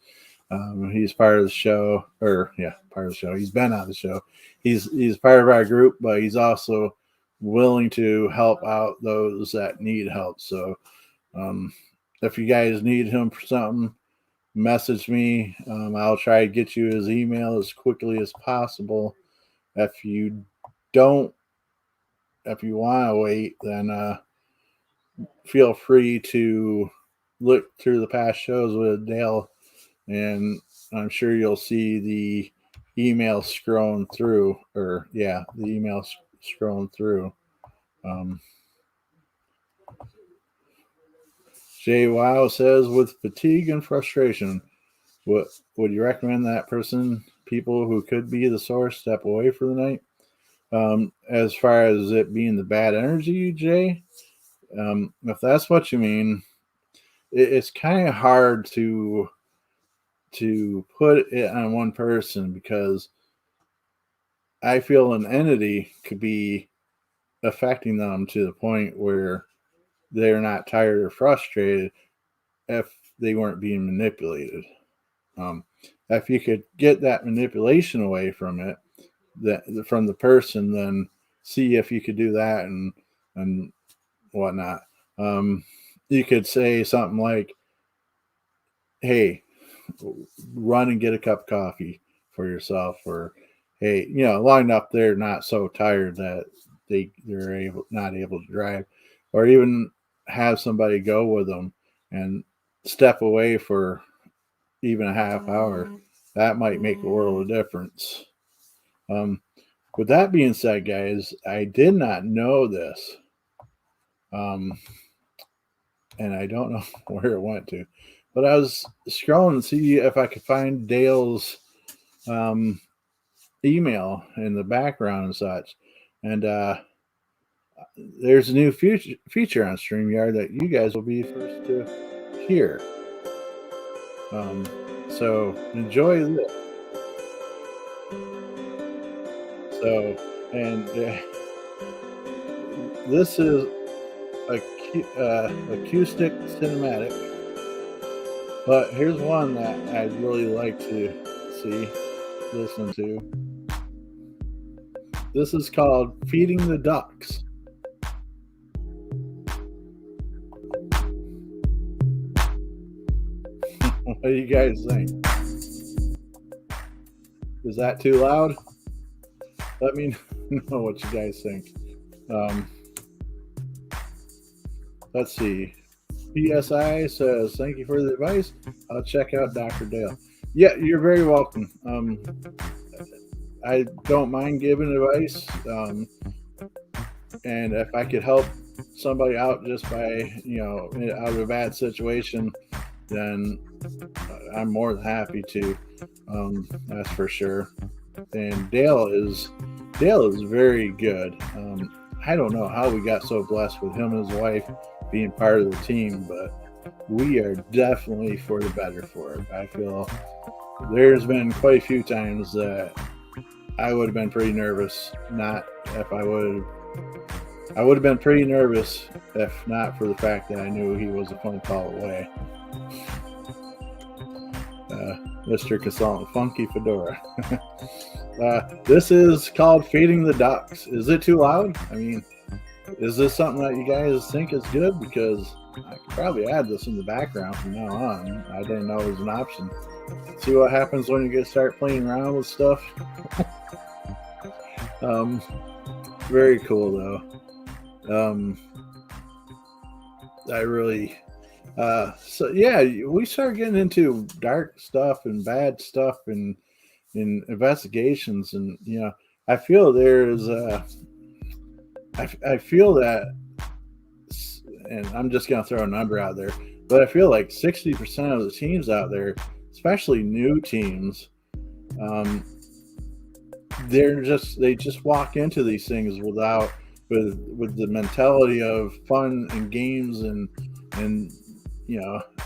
[SPEAKER 1] He's part of the show, part of the show. He's been on the show. He's part of our group, but he's also willing to help out those that need help. So if you guys need him for something, message me. I'll try to get you his email as quickly as possible. If you want to wait, then feel free to look through the past shows with Dale, and I'm sure you'll see the email scrolling through, Jay Wow says, with fatigue and frustration, what would you recommend that people who could be the source step away for the night? As far as it being the bad energy, Jay, if that's what you mean, it's kind of hard to put it on one person, because I feel an entity could be affecting them to the point where they're not tired or frustrated if they weren't being manipulated. If you could get that manipulation away from the person, then see if you could do that and whatnot. You could say something like, hey, run and get a cup of coffee for yourself, or hey, long enough they're not so tired that they're not able to drive, or even have somebody go with them and step away for even a half hour. That might make a world of difference. With that being said, guys, I did not know this, and I don't know where it went to, but I was scrolling to see if I could find Dale's email in the background and such, and there's a new feature on StreamYard that you guys will be first to hear. So enjoy this. So, and this is acoustic cinematic, but here's one that I'd really like to listen to. This is called Feeding the Ducks. What do you guys think? Is that too loud? Let me know what you guys think. Let's see. PSI says, thank you for the advice. I'll check out Dr. Dale. Yeah, you're very welcome. I don't mind giving advice. And if I could help somebody out just by, out of a bad situation, then I'm more than happy to. That's for sure. And Dale is very good. I don't know how we got so blessed with him and his wife being part of the team, but we are definitely for the better for it. I feel there's been quite a few times that I would have been pretty nervous. I would have been pretty nervous if not for the fact that I knew he was a phone call away. Mr. Consultant Funky Fedora. This is called Feeding the Ducks. Is it too loud? I mean, is this something that you guys think is good? Because I could probably add this in the background from now on. I didn't know it was an option. See what happens when you start playing around with stuff. Very cool though. I really, so yeah, we start getting into dark stuff and bad stuff and in investigations, and I feel there is I feel that, and I'm just gonna throw a number out there, but I feel like 60% of the teams out there, especially new teams, um, they just walk into these things with the mentality of fun and games and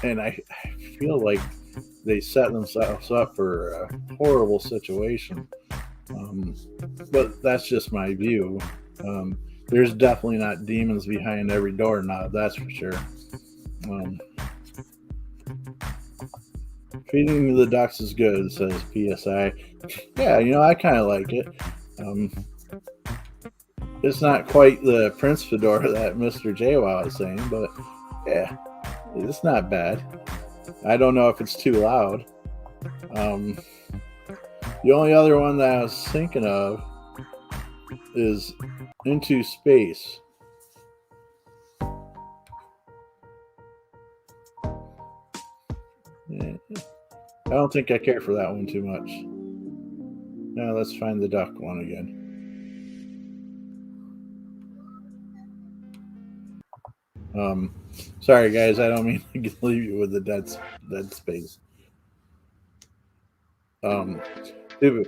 [SPEAKER 1] and I feel like they set themselves up for a horrible situation. But that's just my view. There's definitely not demons behind every door now, that's for sure. um, Feeding the ducks is good, says PSI. Yeah, I kind of like it. um, It's not quite the Prince fedora that Mr. JWoww is saying, but yeah, it's not bad. I don't know if it's too loud. The only other one that I was thinking of is Into Space. Yeah, I don't think I care for that one too much. Now let's find the duck one again. Sorry guys, I don't mean to leave you with the dead space. Too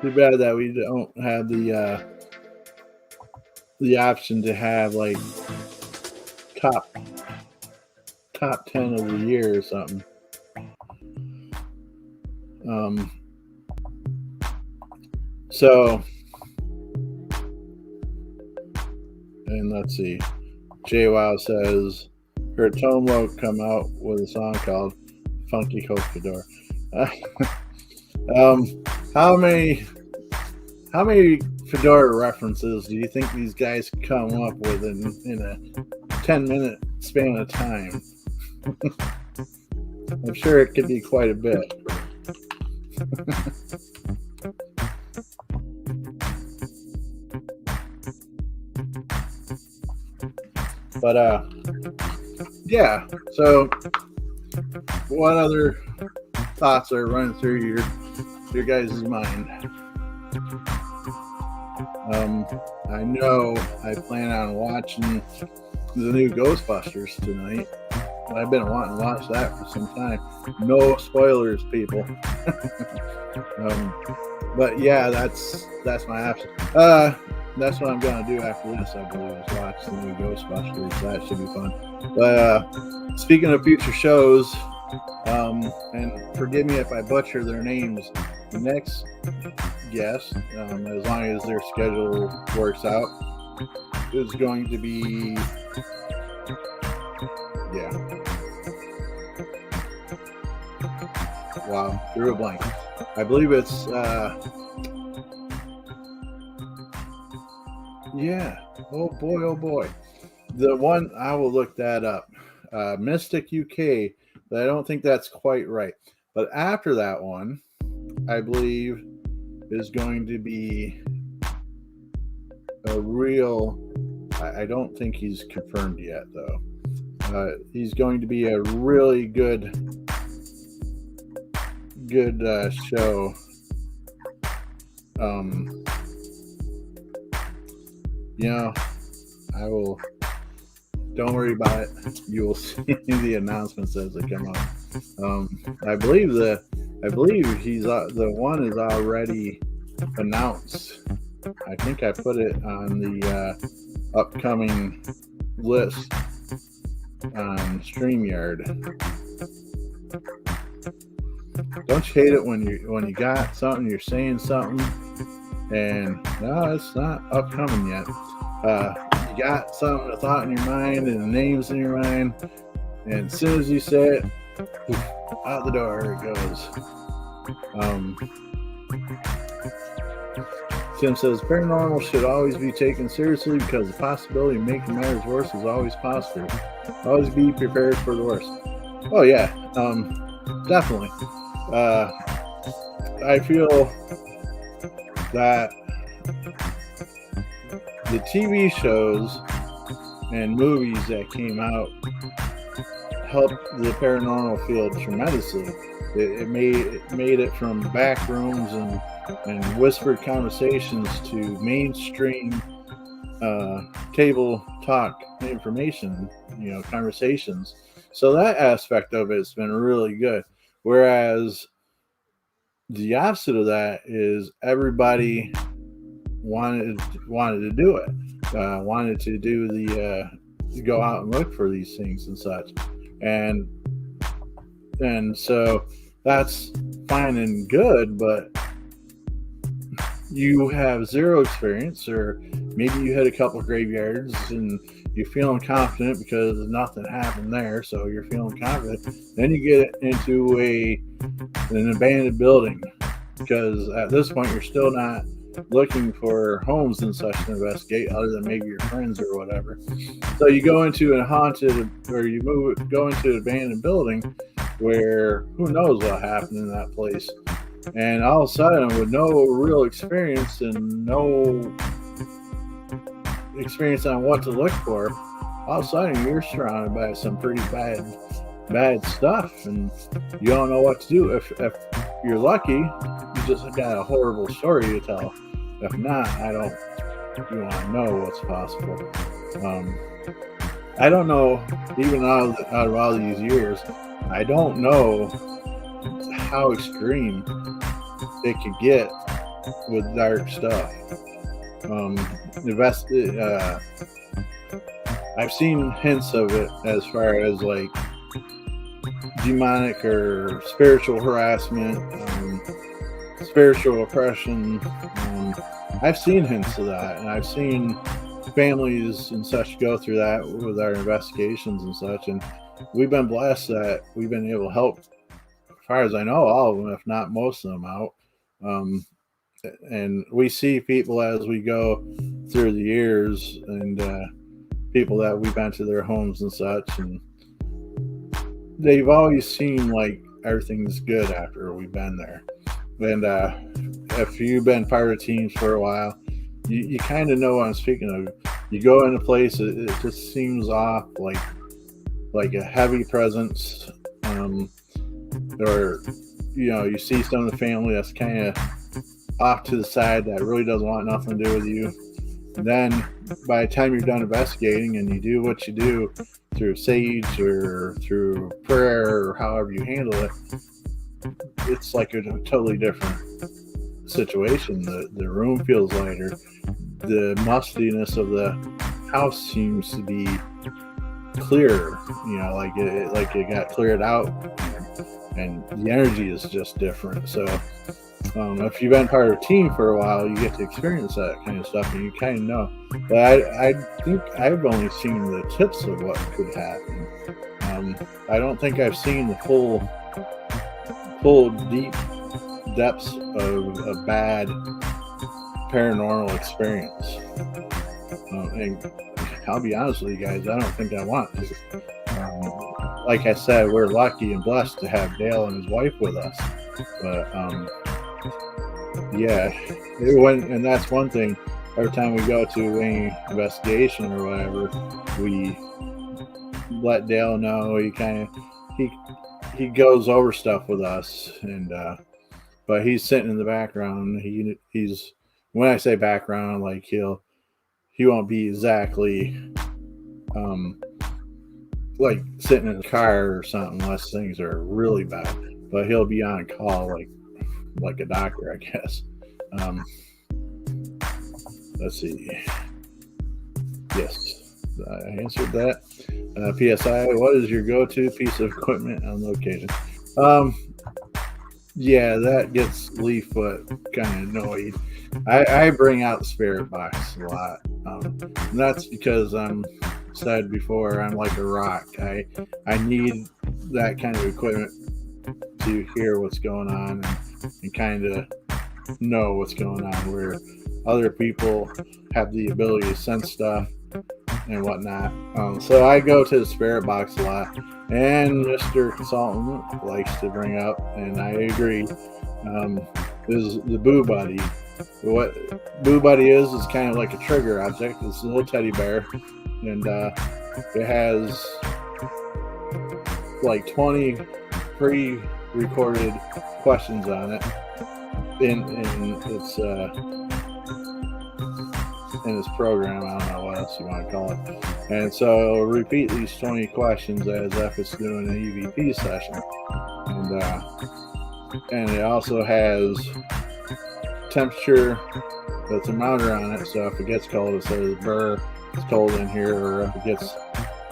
[SPEAKER 1] bad that we don't have the option to have like top 10 of the year or something. So, and let's see. JWoww says her tone won't come out with a song called Funky Coke Fedora. How many fedora references do you think these guys come up with in a 10-minute span of time? I'm sure it could be quite a bit. But yeah, so what other thoughts are running through your guys' mind? I know I plan on watching the new Ghostbusters tonight. I've been wanting to watch that for some time. No spoilers, people. But yeah, that's my option. That's what I'm gonna do after this, I believe, is watch the new Ghostbusters. That should be fun. But speaking of future shows, and forgive me if I butcher their names, the next guest, as long as their schedule works out, is going to be wow, drew a blank. I believe it's oh boy, the one, I will look that up, Mystic UK, but I don't think that's quite right. But after that one, I believe, is going to be a real, I don't think he's confirmed yet though. He's going to be a really good show. I will, don't worry about it. You will see the announcements as they come up. I believe he's the one is already announced. I think I put it on the upcoming list on StreamYard. Don't you hate it when you got something, you're saying something, and no, it's not upcoming yet. You got something, a thought in your mind, and the name's in your mind, and as soon as you say it, out the door it goes. Tim says paranormal should always be taken seriously because the possibility of making matters worse is always possible. Always be prepared for the worst. Oh yeah, definitely. I feel that the TV shows and movies that came out helped the paranormal field tremendously. It made it from back rooms and whispered conversations to mainstream table talk information, conversations. So that aspect of it's been really good. Whereas the opposite of that is everybody wanted to do it, wanted to do the go out and look for these things and such, and so that's fine and good, but you have zero experience, or maybe you hit a couple graveyards and you're feeling confident because nothing happened there, so you're feeling confident. Then you get into an abandoned building, because at this point you're still not looking for homes and such to investigate, other than maybe your friends or whatever. So you go into a haunted, or go into an abandoned building where who knows what happened in that place, and all of a sudden, with no real experience and no experience on what to look for, all of a sudden you're surrounded by some pretty bad stuff, and you don't know what to do. If you're lucky, you just got a horrible story to tell. If not, you want to know what's possible. I don't know, even out of all these years, I don't know how extreme it could get with dark stuff. I've seen hints of it as far as like demonic or spiritual harassment, spiritual oppression. I've seen hints of that, and I've seen families and such go through that with our investigations and such, and we've been blessed that we've been able to help, as far as I know, all of them, if not most of them, out. And we see people as we go through the years, and people that we've been to their homes and such, and they've always seemed like everything's good after we've been there. And if you've been part of teams for a while, you kind of know what I'm speaking of. You go in a place, it just seems off, like a heavy presence, or you see some of the family that's kind of off to the side that really doesn't want nothing to do with you. And then by the time you're done investigating and you do what you do through sage or through prayer or however you handle it, it's like a totally different situation. The room feels lighter. The mustiness of the house seems to be clearer, like it got cleared out, and the energy is just different. So if you've been part of a team for a while, you get to experience that kind of stuff, and you kind of know. But I think I've only seen the tips of what could happen. I don't think I've seen the full deep depths of a bad paranormal experience. And I'll be honest with you guys, I don't think I want to. Like I said, we're lucky and blessed to have Dale and his wife with us. But and that's one thing. Every time we go to any investigation or whatever, we let Dale know. He goes over stuff with us, and but he's sitting in the background. He's when I say background, like he won't be exactly like sitting in a car or something unless things are really bad. But he'll be on call like a doctor, I guess. Let's see. Yes, I answered that. PSI, what is your go-to piece of equipment on location? Yeah, that gets Leaffoot kind of annoyed. I bring out the spirit box a lot. And that's because I'm said before, I'm like a rock. I need that kind of equipment to hear what's going on and kind of know what's going on, where other people have the ability to sense stuff and whatnot. So I go to the spirit box a lot, and Mr. Consultant likes to bring up, and I agree, is the Boo Buddy. what Boo Buddy is kind of like a trigger object. It's a little teddy bear, and it has like 20 pre-recorded questions on it in its program. I don't know what else you want to call it. And so it'll repeat these 20 questions as if it's doing an EVP session. And it also has temperature, the thermometer on it. So if it gets cold, it says, "Brr, it's cold in here." Or if it gets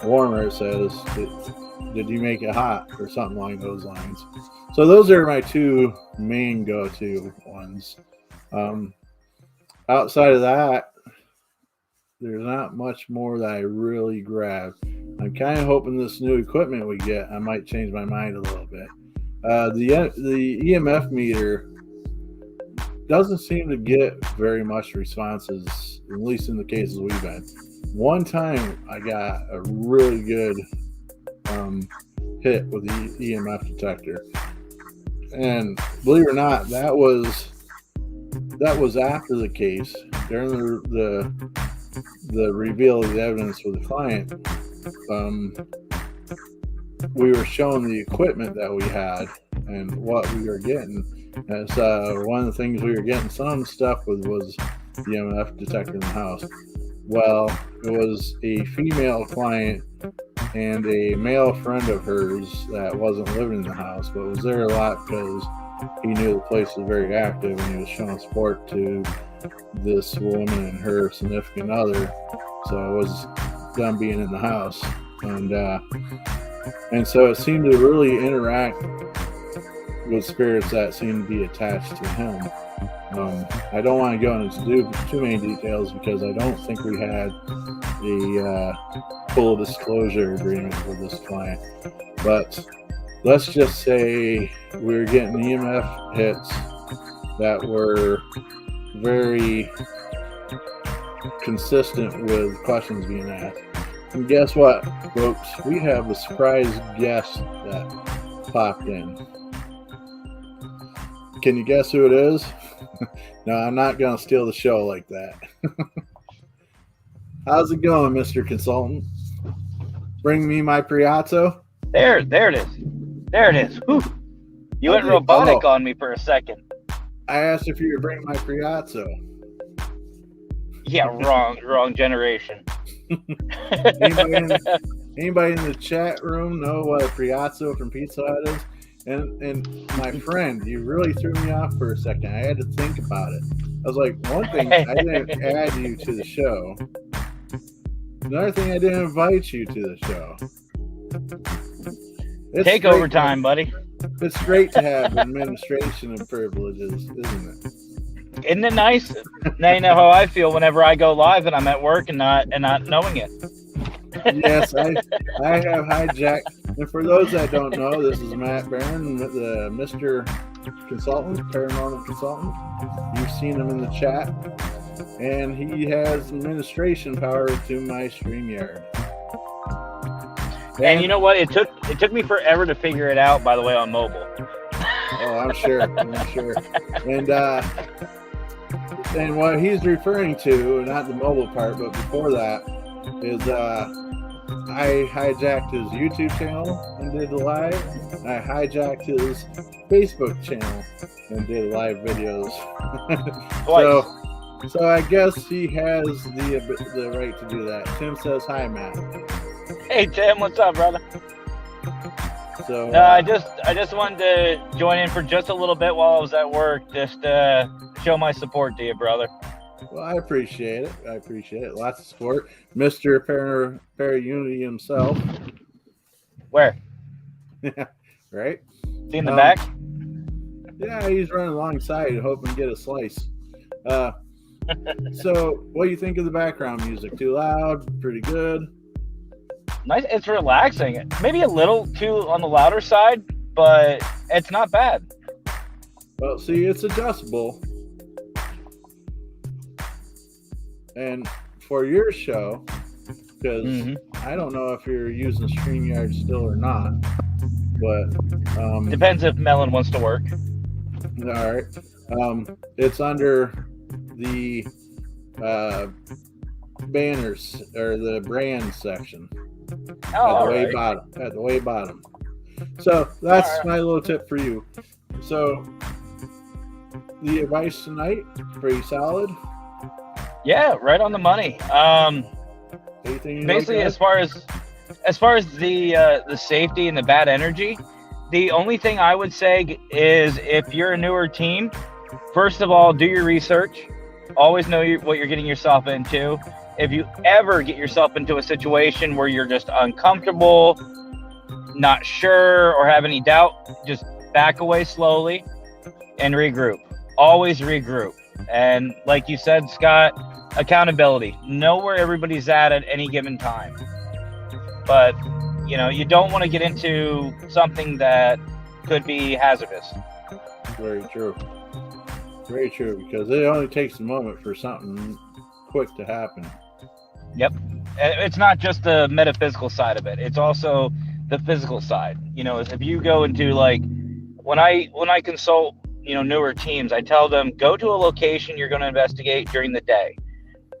[SPEAKER 1] warmer, it says, "Did you make it hot?" or something along those lines. So those are my two main go-to ones. Outside of that, there's not much more that I really grab. I'm kind of hoping this new equipment we get, I might change my mind a little bit. The EMF meter doesn't seem to get very much responses, at least in the cases we've been. One time I got a really good hit with the EMF detector, and believe it or not, that was after the case, during the reveal of the evidence with the client. We were shown the equipment that we had and what we were getting. And so one of the things we were getting some stuff with was the EMF detector in the house. Well, it was a female client and a male friend of hers that wasn't living in the house, but was there a lot because he knew the place was very active and he was showing support to this woman and her significant other. So it was them being in the house. And so it seemed to really interact with spirits that seemed to be attached to him. I don't want to go into too many details because I don't think we had a full disclosure agreement with this client. But let's just say we were getting EMF hits that were very consistent with questions being asked. And guess what, folks? We have a surprise guest that popped in. Can you guess who it is? No, I'm not going to steal the show like that. How's it going, Mr. Consultant? Bring me my Priazzo?
[SPEAKER 2] There it is. There it is. Whew. You went robotic on me for a second.
[SPEAKER 1] I asked if you would bring my Priazzo.
[SPEAKER 2] Yeah, wrong generation.
[SPEAKER 1] Anybody in the chat room know what a Priazzo from Pizza Hut is? And my friend, you really threw me off for a second. I had to think about it. I was like, one thing, I didn't add you to the show. Another thing, I didn't invite you to the show.
[SPEAKER 2] Take over time, buddy.
[SPEAKER 1] It's great to have administration and privileges, isn't it?
[SPEAKER 2] Isn't it nice? Now you know how I feel whenever I go live and I'm at work and not knowing it.
[SPEAKER 1] Yes, I have hijacked. And for those that don't know, this is Matt Barron, the Mr. Consultant, Paranormal Consultant. You've seen him in the chat. And he has administration power to my StreamYard.
[SPEAKER 2] And you know what? It took me forever to figure it out, by the way, on mobile.
[SPEAKER 1] Oh, I'm sure. And what he's referring to, not the mobile part, but before that, is I hijacked his YouTube channel and did live. I hijacked his Facebook channel and did live videos. So I guess he has the right to do that. Tim says hi, Matt.
[SPEAKER 2] Hey Tim, what's up, brother?
[SPEAKER 1] So
[SPEAKER 2] I just wanted to join in for just a little bit while I was at work, just show my support to you, brother.
[SPEAKER 1] Well, I appreciate it. Lots of support. Mr. Para-Unity himself.
[SPEAKER 2] Where?
[SPEAKER 1] Yeah, right?
[SPEAKER 2] See in the back?
[SPEAKER 1] Yeah, he's running alongside, hoping to get a slice. So, what do you think of the background music? Too loud? Pretty good?
[SPEAKER 2] Nice. It's relaxing. Maybe a little too on the louder side, but it's not bad.
[SPEAKER 1] Well, see, it's adjustable. And for your show, because I don't know if you're using StreamYard still or not, but
[SPEAKER 2] depends if Melon wants to work.
[SPEAKER 1] All right. It's under the banners or the brand section
[SPEAKER 2] Oh,
[SPEAKER 1] at the way bottom. So that's
[SPEAKER 2] All right.
[SPEAKER 1] my little tip for you. So the advice tonight, pretty solid.
[SPEAKER 2] Yeah, right on the money.
[SPEAKER 1] Anything you
[SPEAKER 2] Basically,
[SPEAKER 1] like,
[SPEAKER 2] as far as the safety and the bad energy, the only thing I would say is if you're a newer team, first of all, do your research. Always know what you're getting yourself into. If you ever get yourself into a situation where you're just uncomfortable, not sure, or have any doubt, just back away slowly and regroup. Always regroup. And like you said, Scott, accountability. Know where everybody's at any given time. But, you don't want to get into something that could be hazardous.
[SPEAKER 1] Very true. Very true, because it only takes a moment for something quick to happen.
[SPEAKER 2] Yep. It's not just the metaphysical side of it. It's also the physical side. If you go into when I consult, newer teams, I tell them go to a location you're going to investigate during the day.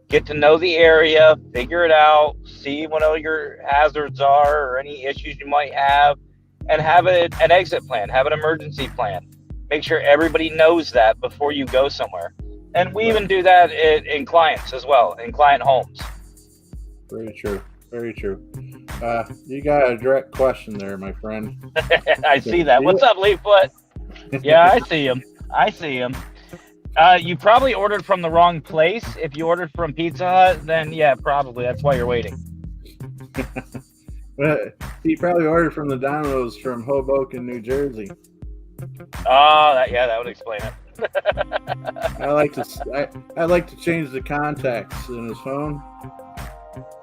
[SPEAKER 2] Get to know the area, figure it out, see what all your hazards are or any issues you might have, and have an exit plan, have an emergency plan. Make sure everybody knows that before you go somewhere. And we even do that in clients as well, in client homes.
[SPEAKER 1] Very true. Very true. You got a direct question there, my friend.
[SPEAKER 2] I see that. What's up, Leaffoot? Yeah, I see him. You probably ordered from the wrong place. If you ordered from Pizza Hut, then yeah, probably. That's why you're waiting.
[SPEAKER 1] He probably ordered from the Domino's from Hoboken, New Jersey.
[SPEAKER 2] Oh, that would explain it.
[SPEAKER 1] I like to change the contacts in his phone.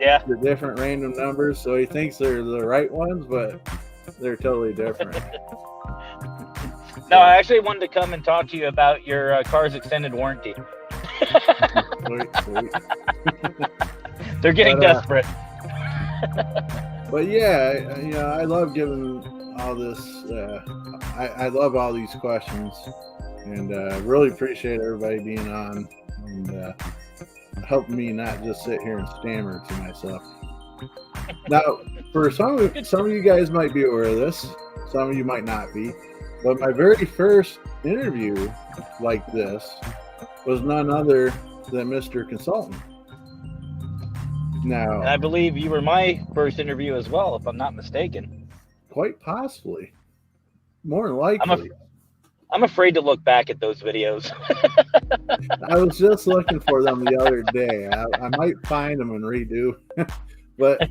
[SPEAKER 2] Yeah.
[SPEAKER 1] The different random numbers, so he thinks they're the right ones, but they're totally different.
[SPEAKER 2] No, I actually wanted to come and talk to you about your car's extended warranty.
[SPEAKER 1] Sweet.
[SPEAKER 2] They're getting desperate.
[SPEAKER 1] But yeah, I love giving all this. I love all these questions, and really appreciate everybody being on and helping me not just sit here and stammer to myself. Now, for some of you guys might be aware of this, some of you might not be, but my very first interview like this was none other than Mr. Consultant. Now,
[SPEAKER 2] and I believe you were my first interview as well, if I'm not mistaken.
[SPEAKER 1] Quite possibly. More than likely.
[SPEAKER 2] I'm afraid to look back at those videos.
[SPEAKER 1] I was just looking for them the other day. I might find them and redo. But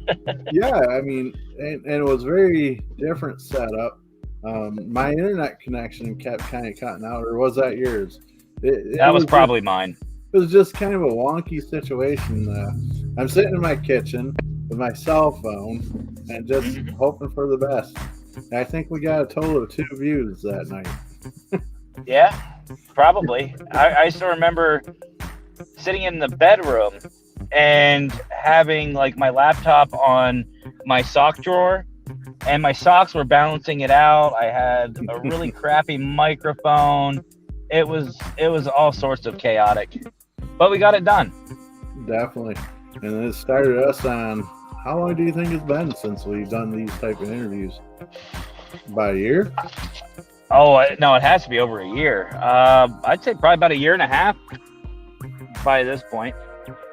[SPEAKER 1] yeah, I mean, and it was very different setup. My internet connection kept kind of cutting out, or was that yours?
[SPEAKER 2] That was probably mine.
[SPEAKER 1] It was just kind of a wonky situation. I'm sitting in my kitchen with my cell phone and just hoping for the best. And I think we got a total of 2 views that night.
[SPEAKER 2] Yeah, probably. I still remember sitting in the bedroom and having my laptop on my sock drawer, and my socks were balancing it out. I had a really crappy microphone. It was all sorts of chaotic, but we got it done.
[SPEAKER 1] Definitely. And it started us on, how long do you think it's been since we've done these type of interviews? About a year?
[SPEAKER 2] Oh, no, it has to be over a year. I'd say probably about a year and a half by this point.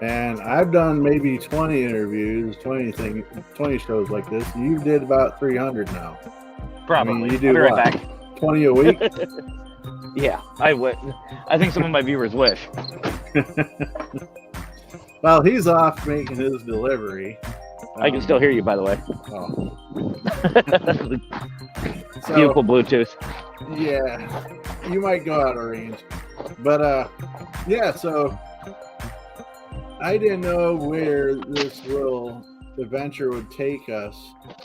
[SPEAKER 1] And I've done maybe 20 interviews, 20 shows like this. You did about 300 now.
[SPEAKER 2] Probably.
[SPEAKER 1] I mean, you do
[SPEAKER 2] I'll be right
[SPEAKER 1] what,
[SPEAKER 2] back.
[SPEAKER 1] 20 a week?
[SPEAKER 2] Yeah, I would. I think some of my viewers wish.
[SPEAKER 1] Well, he's off making his delivery.
[SPEAKER 2] I can still hear you, by the way.
[SPEAKER 1] Oh. So,
[SPEAKER 2] beautiful Bluetooth.
[SPEAKER 1] Yeah, you might go out of range. But, yeah, so I didn't know where this little adventure would take us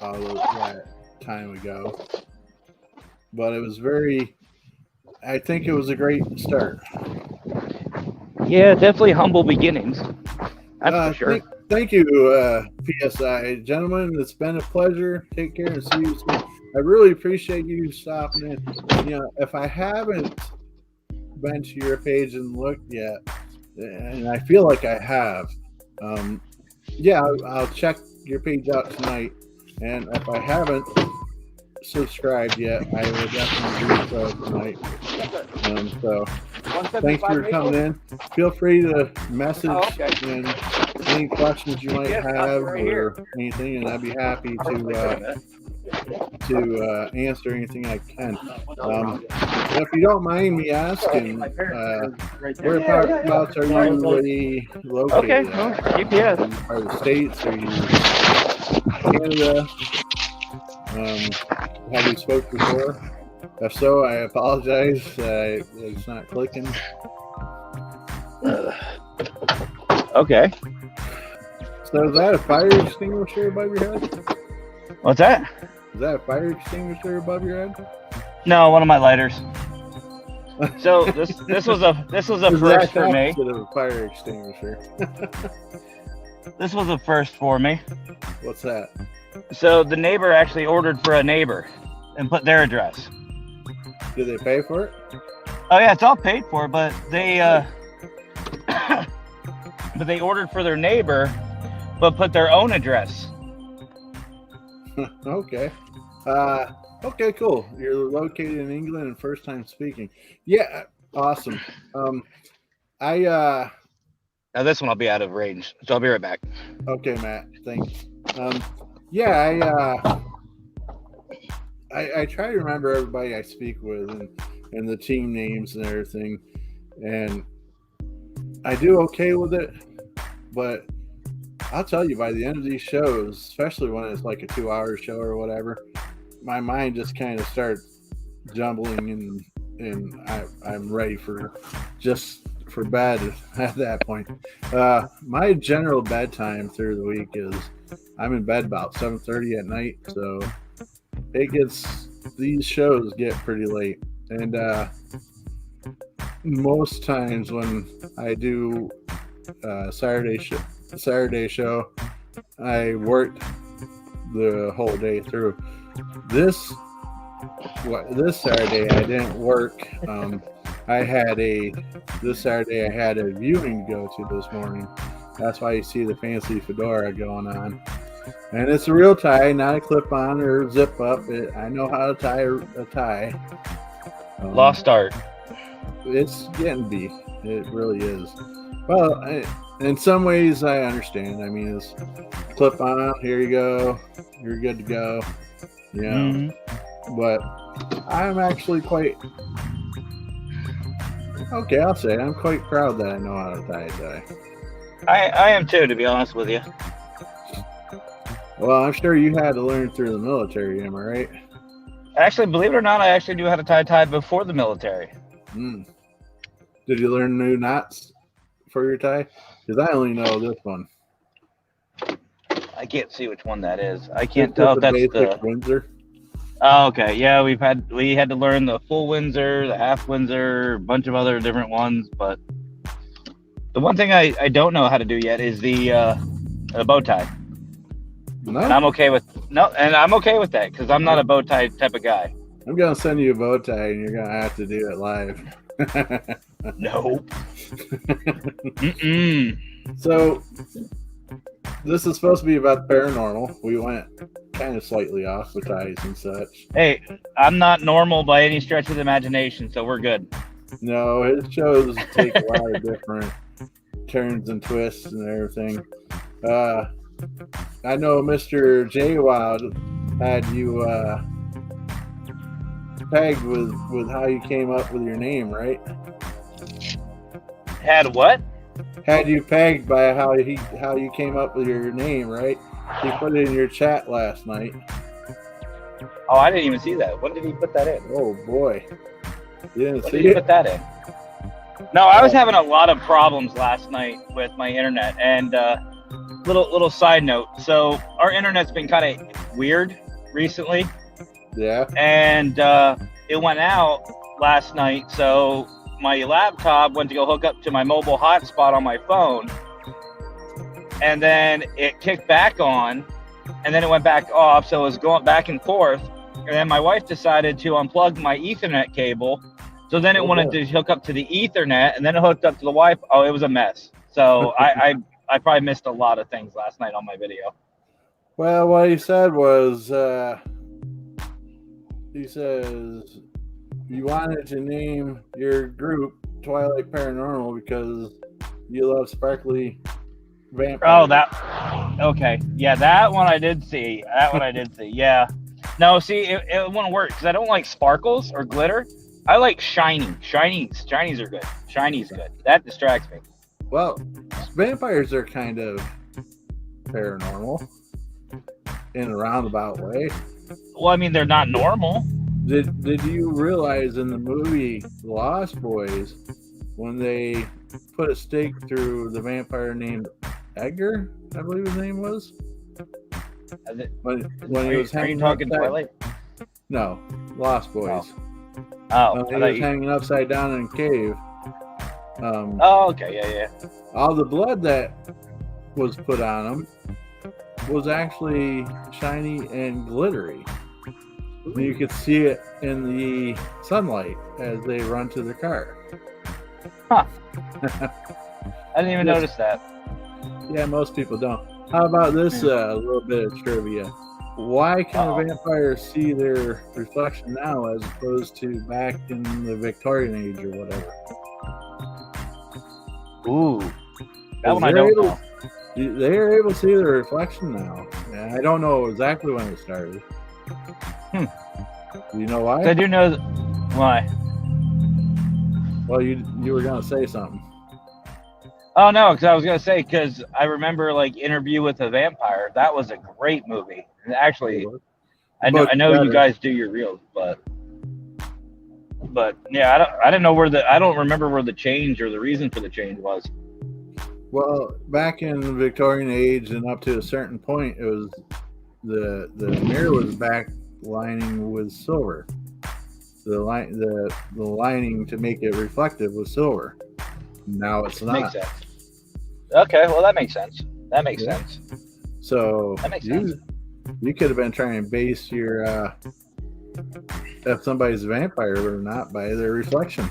[SPEAKER 1] all that time ago. But it was I think it was a great start. Yeah,
[SPEAKER 2] definitely humble beginnings. That's for sure.
[SPEAKER 1] Thank you, PSI. Gentlemen, it's been a pleasure. Take care and see you soon. I really appreciate you stopping in. If I haven't been to your page and looked yet, and I feel like I have. Yeah, I'll check your page out tonight, and if I haven't subscribed yet, I will definitely do so tonight. So thanks for coming in. Feel free to message and any questions you might have or anything, and I'd be happy to answer anything I can. If you don't mind me asking, whereabouts are you really located?
[SPEAKER 2] Okay, well, GPS.
[SPEAKER 1] Are the States? Are you Canada? Have we spoke before? If so, I apologize. It's not clicking.
[SPEAKER 2] Okay.
[SPEAKER 1] So is that a fire extinguisher above your head?
[SPEAKER 2] What's that?
[SPEAKER 1] Is that a fire extinguisher above your head?
[SPEAKER 2] No, one of my lighters. So this was a first for me.
[SPEAKER 1] Instead of a fire extinguisher.
[SPEAKER 2] This was a first for me.
[SPEAKER 1] What's that?
[SPEAKER 2] So the neighbor actually ordered for a neighbor and put their address.
[SPEAKER 1] Did they pay for it?
[SPEAKER 2] Oh yeah, it's all paid for, but they but they ordered for their neighbor, but put their own address.
[SPEAKER 1] Okay. Okay, cool. You're located in England and first time speaking. Yeah, awesome.
[SPEAKER 2] Now this one I'll be out of range, so I'll be right back.
[SPEAKER 1] Okay, Matt. Thanks. Yeah, I try to remember everybody I speak with and the team names and everything, and I do okay with it. But I'll tell you, by the end of these shows, especially when it's like a 2-hour show or whatever, my mind just kind of starts jumbling, and I'm ready for bed at that point. My general bedtime through the week is I'm in bed about 7:30 at night, so these shows get pretty late, and most times when I do Saturday show, I worked the whole day through. This Saturday I didn't work. This Saturday I had a viewing to go to this morning. That's why you see the fancy fedora going on. And it's a real tie, not a clip-on or zip-up. I know how to tie a tie.
[SPEAKER 2] Lost art.
[SPEAKER 1] It's getting beat. It really is. Well, in some ways, I understand. I mean, it's clip-on. Here you go. You're good to go. You know. Mm-hmm. But I'm actually quite... Okay, I'll say I'm quite proud that I know how to tie a tie.
[SPEAKER 2] I am too, to be honest with you.
[SPEAKER 1] Well, I'm sure you had to learn through the military, am I right?
[SPEAKER 2] Actually, believe it or not, I actually knew how to tie a tie before the military.
[SPEAKER 1] Did you learn new knots for your tie? Because I only know this one.
[SPEAKER 2] I can't see which one that is. I can't tell if that's the
[SPEAKER 1] Windsor.
[SPEAKER 2] Oh, okay. Yeah, we had to learn the full Windsor, the half Windsor, a bunch of other different ones. But the one thing I don't know how to do yet is the bow tie.
[SPEAKER 1] No.
[SPEAKER 2] And I'm okay with that because I'm not a bow tie type of guy.
[SPEAKER 1] I'm gonna send you a bow tie, and you're gonna have to do it live.
[SPEAKER 2] No.
[SPEAKER 1] So this is supposed to be about paranormal. We went kind of slightly off with ties and such.
[SPEAKER 2] Hey, I'm not normal by any stretch of the imagination, so we're good.
[SPEAKER 1] No, his shows take a lot of different turns and twists and everything. I know Mr. J Wild had you pegged with how you came up with your name, right?
[SPEAKER 2] Had what?
[SPEAKER 1] Had you pegged by how you came up with your name, right? He put it in your chat last night.
[SPEAKER 2] Oh, I didn't even see that. When did he put that in?
[SPEAKER 1] Oh boy, you didn't see it?
[SPEAKER 2] When did he put that in? No, I was having a lot of problems last night with my internet. And little side note, so our internet's been kind of weird recently.
[SPEAKER 1] Yeah. And
[SPEAKER 2] it went out last night, so my laptop went to go hook up to my mobile hotspot on my phone, and then it kicked back on, and then it went back off, so it was going back and forth. And then my wife decided to unplug my Ethernet cable So then it wanted to hook up to the Ethernet, and then it hooked up to the Wi-Fi. Oh, it was a mess. So I probably missed a lot of things last night on my video.
[SPEAKER 1] Well, what he said was, he says you wanted to name your group Twilight Paranormal because you love sparkly vampires.
[SPEAKER 2] Oh, okay. Yeah, that one I did see. Yeah. No, see, it wouldn't work because I don't like sparkles or glitter. I like shiny. Shinies are good. Shiny's good. That distracts me.
[SPEAKER 1] Well, vampires are kind of paranormal in a roundabout way.
[SPEAKER 2] Well, I mean, they're not normal.
[SPEAKER 1] Did you realize in the movie Lost Boys when they put a stake through the vampire named Edgar, I believe his name was? When he was hanging
[SPEAKER 2] talking Twilight?
[SPEAKER 1] No, Lost Boys.
[SPEAKER 2] Oh,
[SPEAKER 1] he was hanging upside down in a cave.
[SPEAKER 2] Okay, yeah.
[SPEAKER 1] All the blood that was put on him was actually shiny and glittery. And you could see it in the sunlight as they run to the car.
[SPEAKER 2] Huh. I didn't even notice that.
[SPEAKER 1] Yeah, most people don't. How about this little bit of trivia? Why can a vampire see their reflection now as opposed to back in the Victorian age or whatever?
[SPEAKER 2] Ooh. That one I don't know.
[SPEAKER 1] They are able to see their reflection now. And I don't know exactly when it started. Do you know why?
[SPEAKER 2] I do know why.
[SPEAKER 1] Well, you were going to say something.
[SPEAKER 2] Oh, no, because I was going to say, because I remember, like, Interview with a Vampire. That was a great movie. And actually, I know you guys do your reels, but yeah, I don't remember where the change or the reason for the change was.
[SPEAKER 1] Well, back in the Victorian age and up to a certain point, it was the mirror was backlining with silver. The lining to make it reflective was silver. Now it's not.
[SPEAKER 2] Makes sense. Okay, well that makes sense. Sense.
[SPEAKER 1] So
[SPEAKER 2] that makes sense.
[SPEAKER 1] You could have been trying to base your if somebody's a vampire or not by their reflection,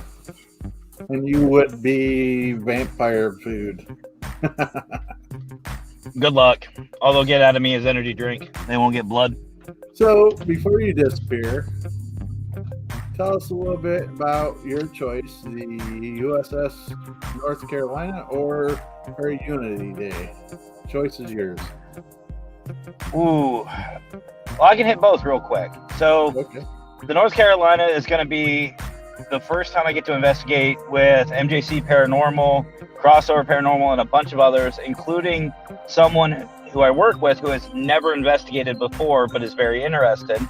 [SPEAKER 1] and you would be vampire food.
[SPEAKER 2] Good luck. All they'll get out of me is energy drink. They won't get blood.
[SPEAKER 1] So before you disappear, tell us a little bit about your choice, the USS North Carolina or her Unity Day. Choice is yours.
[SPEAKER 2] Ooh. Well, I can hit both real quick. So, The North Carolina is going to be the first time I get to investigate with MJC Paranormal, Crossover Paranormal, and a bunch of others, including someone who I work with who has never investigated before but is very interested.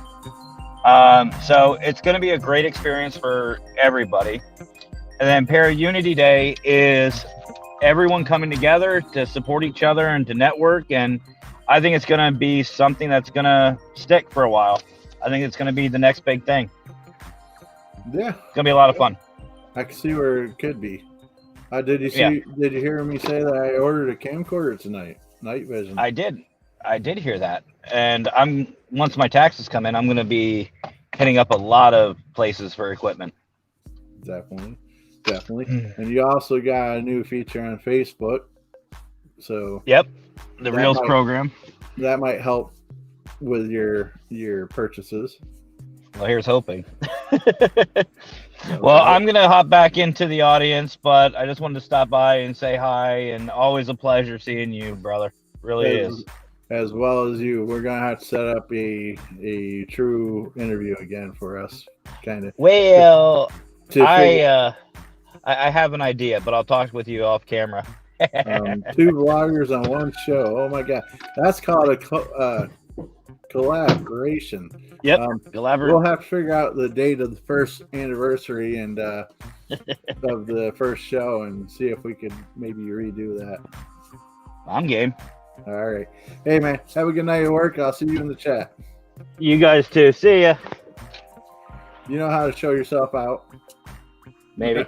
[SPEAKER 2] So it's going to be a great experience for everybody. And then Para Unity Day is everyone coming together to support each other and to network. And I think it's going to be something that's going to stick for a while. I think it's going to be the next big thing.
[SPEAKER 1] Yeah.
[SPEAKER 2] It's going to be a lot of fun.
[SPEAKER 1] I can see where it could be. Did you hear me say that I ordered a camcorder tonight? Night vision.
[SPEAKER 2] I did hear that. And once my taxes come in, I'm going to be hitting up a lot of places for equipment.
[SPEAKER 1] Definitely. And you also got a new feature on Facebook. So
[SPEAKER 2] yep, the Reels program.
[SPEAKER 1] That might help with your purchases.
[SPEAKER 2] Well, here's hoping. Well, I'm going to hop back into the audience, but I just wanted to stop by and say hi, and always a pleasure seeing you, brother. Really is.
[SPEAKER 1] As well as you. We're going to have to set up a true interview again for us, kind of.
[SPEAKER 2] Well, I have an idea, but I'll talk with you off camera.
[SPEAKER 1] 2 vloggers on one show. Oh, my God. That's called a collaboration.
[SPEAKER 2] Yep.
[SPEAKER 1] We'll have to figure out the date of the first anniversary and of the first show and see if we could maybe redo that.
[SPEAKER 2] I'm game.
[SPEAKER 1] All right. Hey, man, have a good night at work. I'll see you in the chat.
[SPEAKER 2] You guys too. See ya.
[SPEAKER 1] You know how to show yourself out?
[SPEAKER 2] Maybe.